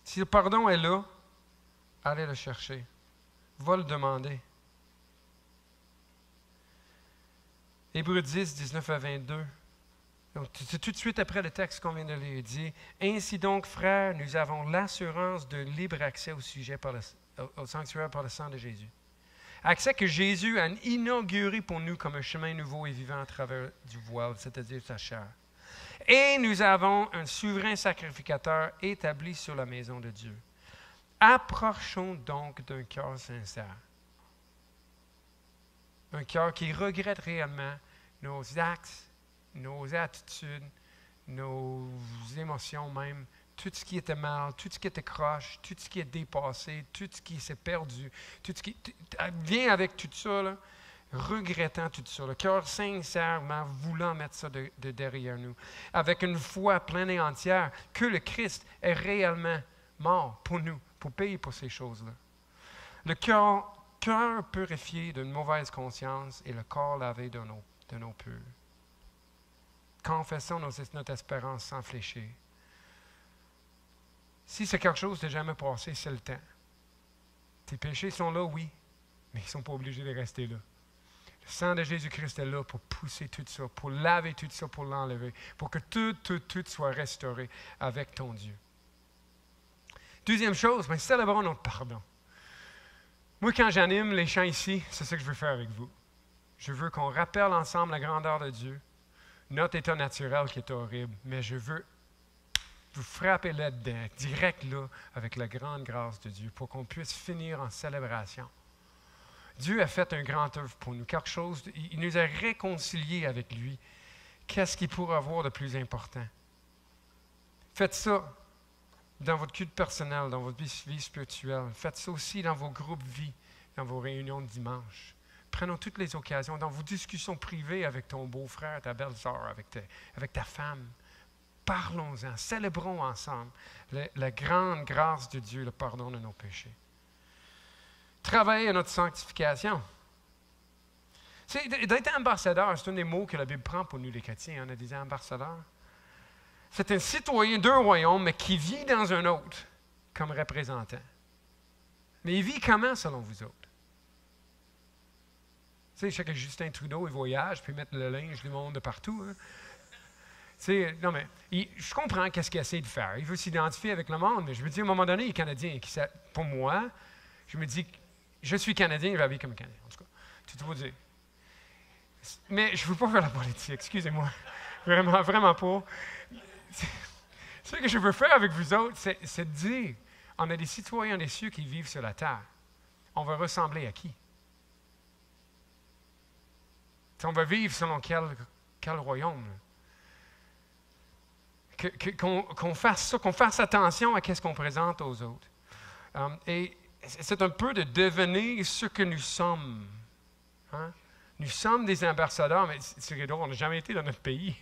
Si le pardon est là, allez le chercher. Va le demander. Hébreux 10, 19 à 22. Donc, c'est tout de suite après le texte qu'on vient de lire. Il dit, « Ainsi donc, frères, nous avons l'assurance d'un libre accès au sanctuaire par le sang de Jésus. Accès que Jésus a inauguré pour nous comme un chemin nouveau et vivant à travers du voile, c'est-à-dire sa chair. Et nous avons un souverain sacrificateur établi sur la maison de Dieu. Approchons donc d'un cœur sincère. Un cœur qui regrette réellement nos actes, nos attitudes, nos émotions même, tout ce qui était mal, tout ce qui était croche, tout ce qui est dépassé, tout ce qui s'est perdu, tout ce qui vient avec tout ça, là, regrettant tout ça, le cœur sincèrement voulant mettre ça de derrière nous, avec une foi pleine et entière que le Christ est réellement mort pour nous, pour payer pour ces choses-là. Le cœur purifié d'une mauvaise conscience et le corps lavé d'un eau pure. Confessons notre espérance sans fléchir. Si c'est quelque chose de jamais passé, c'est le temps. Tes péchés sont là, oui, mais ils ne sont pas obligés de rester là. Le sang de Jésus-Christ est là pour pousser tout ça, pour laver tout ça, pour l'enlever, pour que tout soit restauré avec ton Dieu. Deuxième chose, célébrons notre pardon. Moi, quand j'anime les chants ici, c'est ça que je veux faire avec vous. Je veux qu'on rappelle ensemble la grandeur de Dieu, notre état naturel qui est horrible, mais je veux vous frapper là-dedans, direct là, avec la grande grâce de Dieu, pour qu'on puisse finir en célébration. Dieu a fait un grand œuvre pour nous, quelque chose, il nous a réconciliés avec lui. Qu'est-ce qu'il pourrait avoir de plus important? Faites ça dans votre culte personnel, dans votre vie spirituelle. Faites ça aussi dans vos groupes vie, dans vos réunions de dimanche. Prenons toutes les occasions, dans vos discussions privées avec ton beau-frère, ta belle-sœur, avec ta femme. Parlons-en, célébrons ensemble la grande grâce de Dieu, le pardon de nos péchés. Travailler à notre sanctification. D'être ambassadeur, c'est un des mots que la Bible prend pour nous les chrétiens. On a des ambassadeurs. C'est un citoyen d'un royaume, mais qui vit dans un autre comme représentant. Mais il vit comment selon vous autres? Tu sais, je sais que Justin Trudeau, il voyage, puis mettre le linge du monde de partout. Hein? Non, mais je comprends qu'est-ce qu'il essaie de faire. Il veut s'identifier avec le monde, mais je me dis, à un moment donné, il est Canadien. Pour moi, je me dis, je suis Canadien, je vais vivre comme Canadien. En tout cas, tout vous dire. Mais je ne veux pas faire la politique, excusez-moi. Vraiment, vraiment pas. Ce que je veux faire avec vous autres, c'est de dire, on a des citoyens des cieux qui vivent sur la terre. On va ressembler à qui? On va vivre selon quel royaume? Qu'on fasse ça, qu'on fasse attention à ce qu'on présente aux autres. Et c'est un peu de devenir ce que nous sommes. Hein? Nous sommes des ambassadeurs, mais c'est drôle, on n'a jamais été dans notre pays.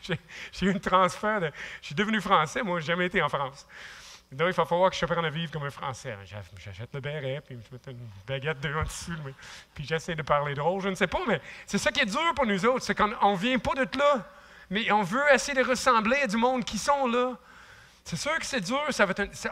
J'ai eu un transfert je suis devenu français, moi, je n'ai jamais été en France. Donc, il va falloir que je apprenne à vivre comme un Français. J'achète le béret, puis je mets une baguette devant dessus, puis j'essaie de parler drôle, je ne sais pas, mais c'est ça qui est dur pour nous autres, c'est qu'on ne vient pas de là, mais on veut essayer de ressembler à du monde qui sont là. C'est sûr que c'est dur,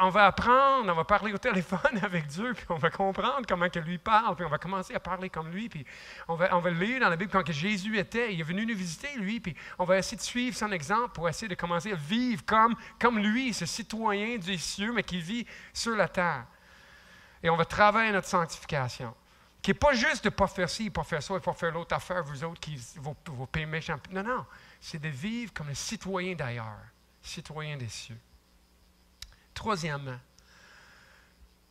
on va apprendre, on va parler au téléphone avec Dieu, puis on va comprendre comment que lui parle, puis on va commencer à parler comme lui, puis on va lire dans la Bible quand que Jésus était, il est venu nous visiter, lui, puis on va essayer de suivre son exemple pour essayer de commencer à vivre comme lui, ce citoyen des cieux, mais qui vit sur la terre. Et on va travailler notre sanctification, qui n'est pas juste de ne pas faire ci, pas faire ça, et pas faire l'autre affaire, vous autres, vos pays méchants. Non, c'est de vivre comme un citoyen d'ailleurs, citoyen des cieux. Troisièmement,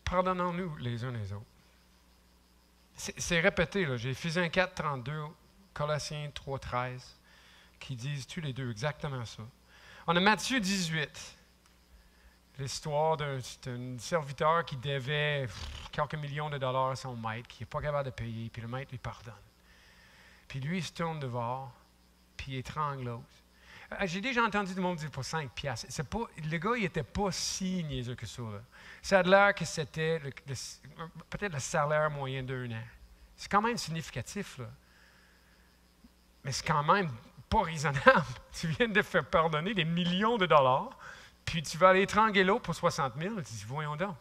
pardonnons-nous les uns les autres. C'est répété, là. J'ai Éphésiens 4, 32, Colossiens 3, 13, qui disent tous les deux exactement ça. On a Matthieu 18, l'histoire d'un serviteur qui devait quelques millions de dollars à son maître, qui n'est pas capable de payer, puis le maître lui pardonne. Puis lui, il se tourne devant, puis il étrangle l'autre. J'ai déjà entendu du monde dire pour 5 piastres. Le gars, il n'était pas si niaiseux que ça. Là. Ça a l'air que c'était peut-être le salaire moyen d'un an. C'est quand même significatif, là. Mais c'est quand même pas raisonnable. Tu viens de faire pardonner des millions de dollars, puis tu vas aller étrangler l'autre pour 60 000. Tu dis, voyons donc.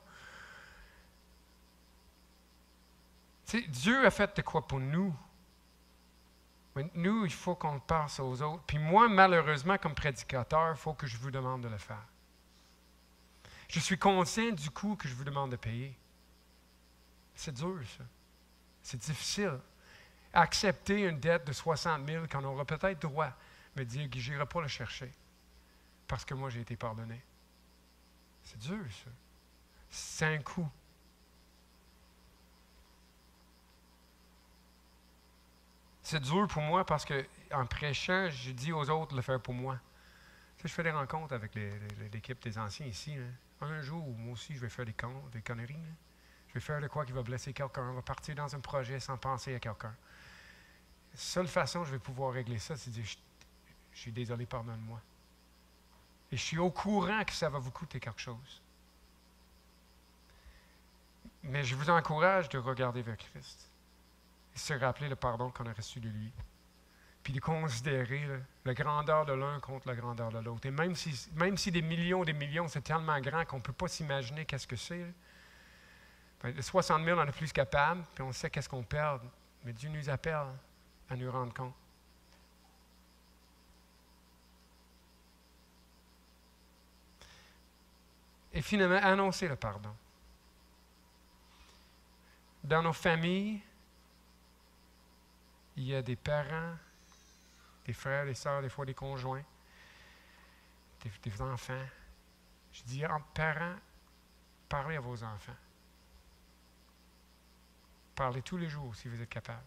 Tu sais, Dieu a fait de quoi pour nous? Mais nous, il faut qu'on passe aux autres. Puis moi, malheureusement, comme prédicateur, il faut que je vous demande de le faire. Je suis conscient du coût que je vous demande de payer. C'est dur, ça. C'est difficile. Accepter une dette de 60 000 qu'on aura peut-être droit, me dire que je n'irai pas le chercher parce que moi, j'ai été pardonné. C'est dur, ça. C'est un coup. C'est dur pour moi parce qu'en prêchant, je dis aux autres de le faire pour moi. Tu sais, je fais des rencontres avec l'équipe des anciens ici. Là. Un jour, moi aussi, je vais faire des conneries. Là. Je vais faire de quoi qui va blesser quelqu'un. On va partir dans un projet sans penser à quelqu'un. La seule façon que je vais pouvoir régler ça, c'est de dire « Je suis désolé, pardonne-moi. » Et je suis au courant que ça va vous coûter quelque chose. Mais je vous encourage de regarder vers Christ et se rappeler le pardon qu'on a reçu de lui. Puis de considérer là, la grandeur de l'un contre la grandeur de l'autre. Et même si des millions, c'est tellement grand qu'on ne peut pas s'imaginer qu'est-ce que c'est. Là. De 60 000, on est plus capable, puis on sait qu'est-ce qu'on perd. Mais Dieu nous appelle à nous rendre compte. Et finalement, annoncer le pardon. Dans nos familles, il y a des parents, des frères, des sœurs, des fois des conjoints, des enfants. Je dis, en parents, parlez à vos enfants. Parlez tous les jours si vous êtes capable.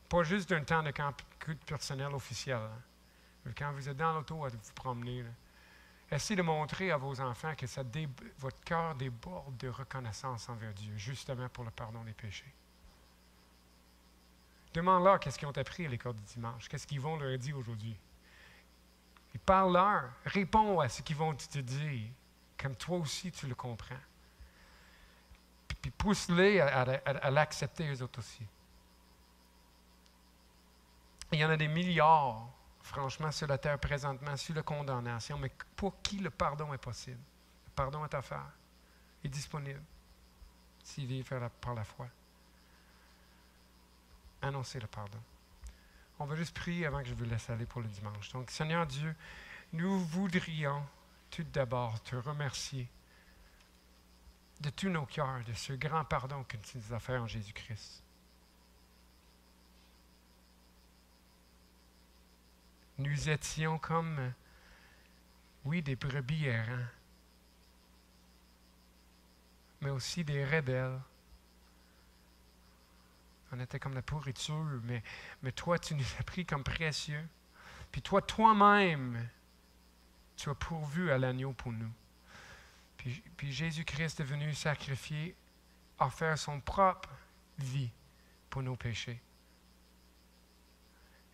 Pas juste d'un temps de culte personnel officiel. Hein. Quand vous êtes dans l'auto à vous promener, là, essayez de montrer à vos enfants que votre cœur déborde de reconnaissance envers Dieu, justement pour le pardon des péchés. Demande-leur qu'est-ce qu'ils ont appris à l'école du dimanche, qu'est-ce qu'ils vont leur dire aujourd'hui. Et parle-leur, réponds à ce qu'ils vont te dire, comme toi aussi tu le comprends. Puis pousse-les à l'accepter eux autres aussi. Il y en a des milliards, franchement, sur la terre présentement, sur la condamnation, mais pour qui le pardon est possible? Le pardon est offert, est disponible, s'il vient faire par la foi. Annoncer le pardon. On va juste prier avant que je vous laisse aller pour le dimanche. Donc, Seigneur Dieu, nous voudrions tout d'abord te remercier de tous nos cœurs, de ce grand pardon que tu nous as fait en Jésus-Christ. Nous étions comme, oui, des brebis errants, mais aussi des rebelles. On était comme la pourriture, mais toi, tu nous as pris comme précieux. Puis toi-même, tu as pourvu à l'agneau pour nous. Puis Jésus-Christ est venu sacrifier, offrir son propre vie pour nos péchés.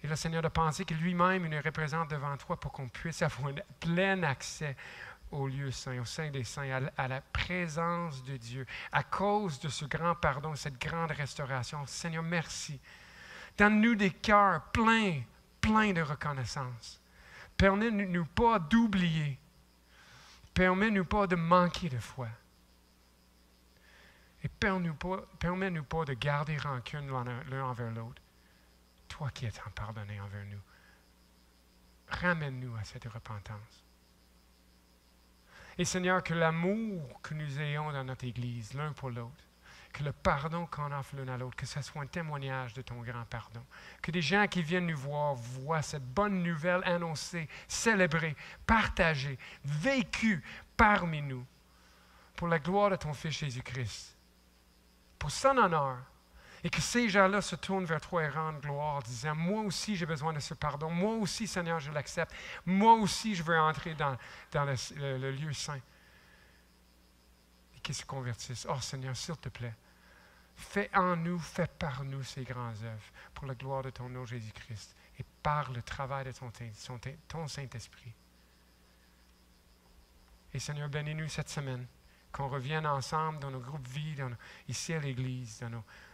Et le Seigneur, de penser que lui-même, il nous représente devant toi pour qu'on puisse avoir un plein accès au lieu saint, au sein des saints, à la présence de Dieu, à cause de ce grand pardon, cette grande restauration. Seigneur, merci. Donne-nous des cœurs pleins de reconnaissance. Permets-nous pas d'oublier. Permets-nous pas de manquer de foi. Et permets-nous pas de garder rancune l'un envers l'autre. Toi qui es tant pardonné envers nous, ramène-nous à cette repentance. Et Seigneur, que l'amour que nous ayons dans notre Église, l'un pour l'autre, que le pardon qu'on offre l'un à l'autre, que ce soit un témoignage de ton grand pardon. Que des gens qui viennent nous voir voient cette bonne nouvelle annoncée, célébrée, partagée, vécue parmi nous, pour la gloire de ton Fils Jésus-Christ, pour son honneur. Et que ces gens-là se tournent vers toi et rendent gloire, disant, moi aussi j'ai besoin de ce pardon, moi aussi Seigneur je l'accepte, moi aussi je veux entrer dans le lieu saint. Et qu'ils se convertissent. Oh Seigneur, s'il te plaît, fais en nous, fais par nous ces grandes œuvres pour la gloire de ton nom Jésus-Christ et par le travail de ton Saint-Esprit. Et Seigneur, bénis-nous cette semaine, qu'on revienne ensemble dans nos groupes vie, ici à l'Église,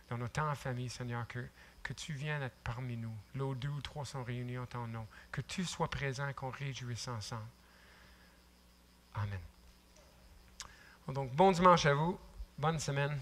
dans nos temps en famille, Seigneur, que tu viennes être parmi nous. Là où 2 ou 3 sont réunis en ton nom. Que tu sois présent, qu'on réjouisse ensemble. Amen. Donc, bon dimanche à vous. Bonne semaine.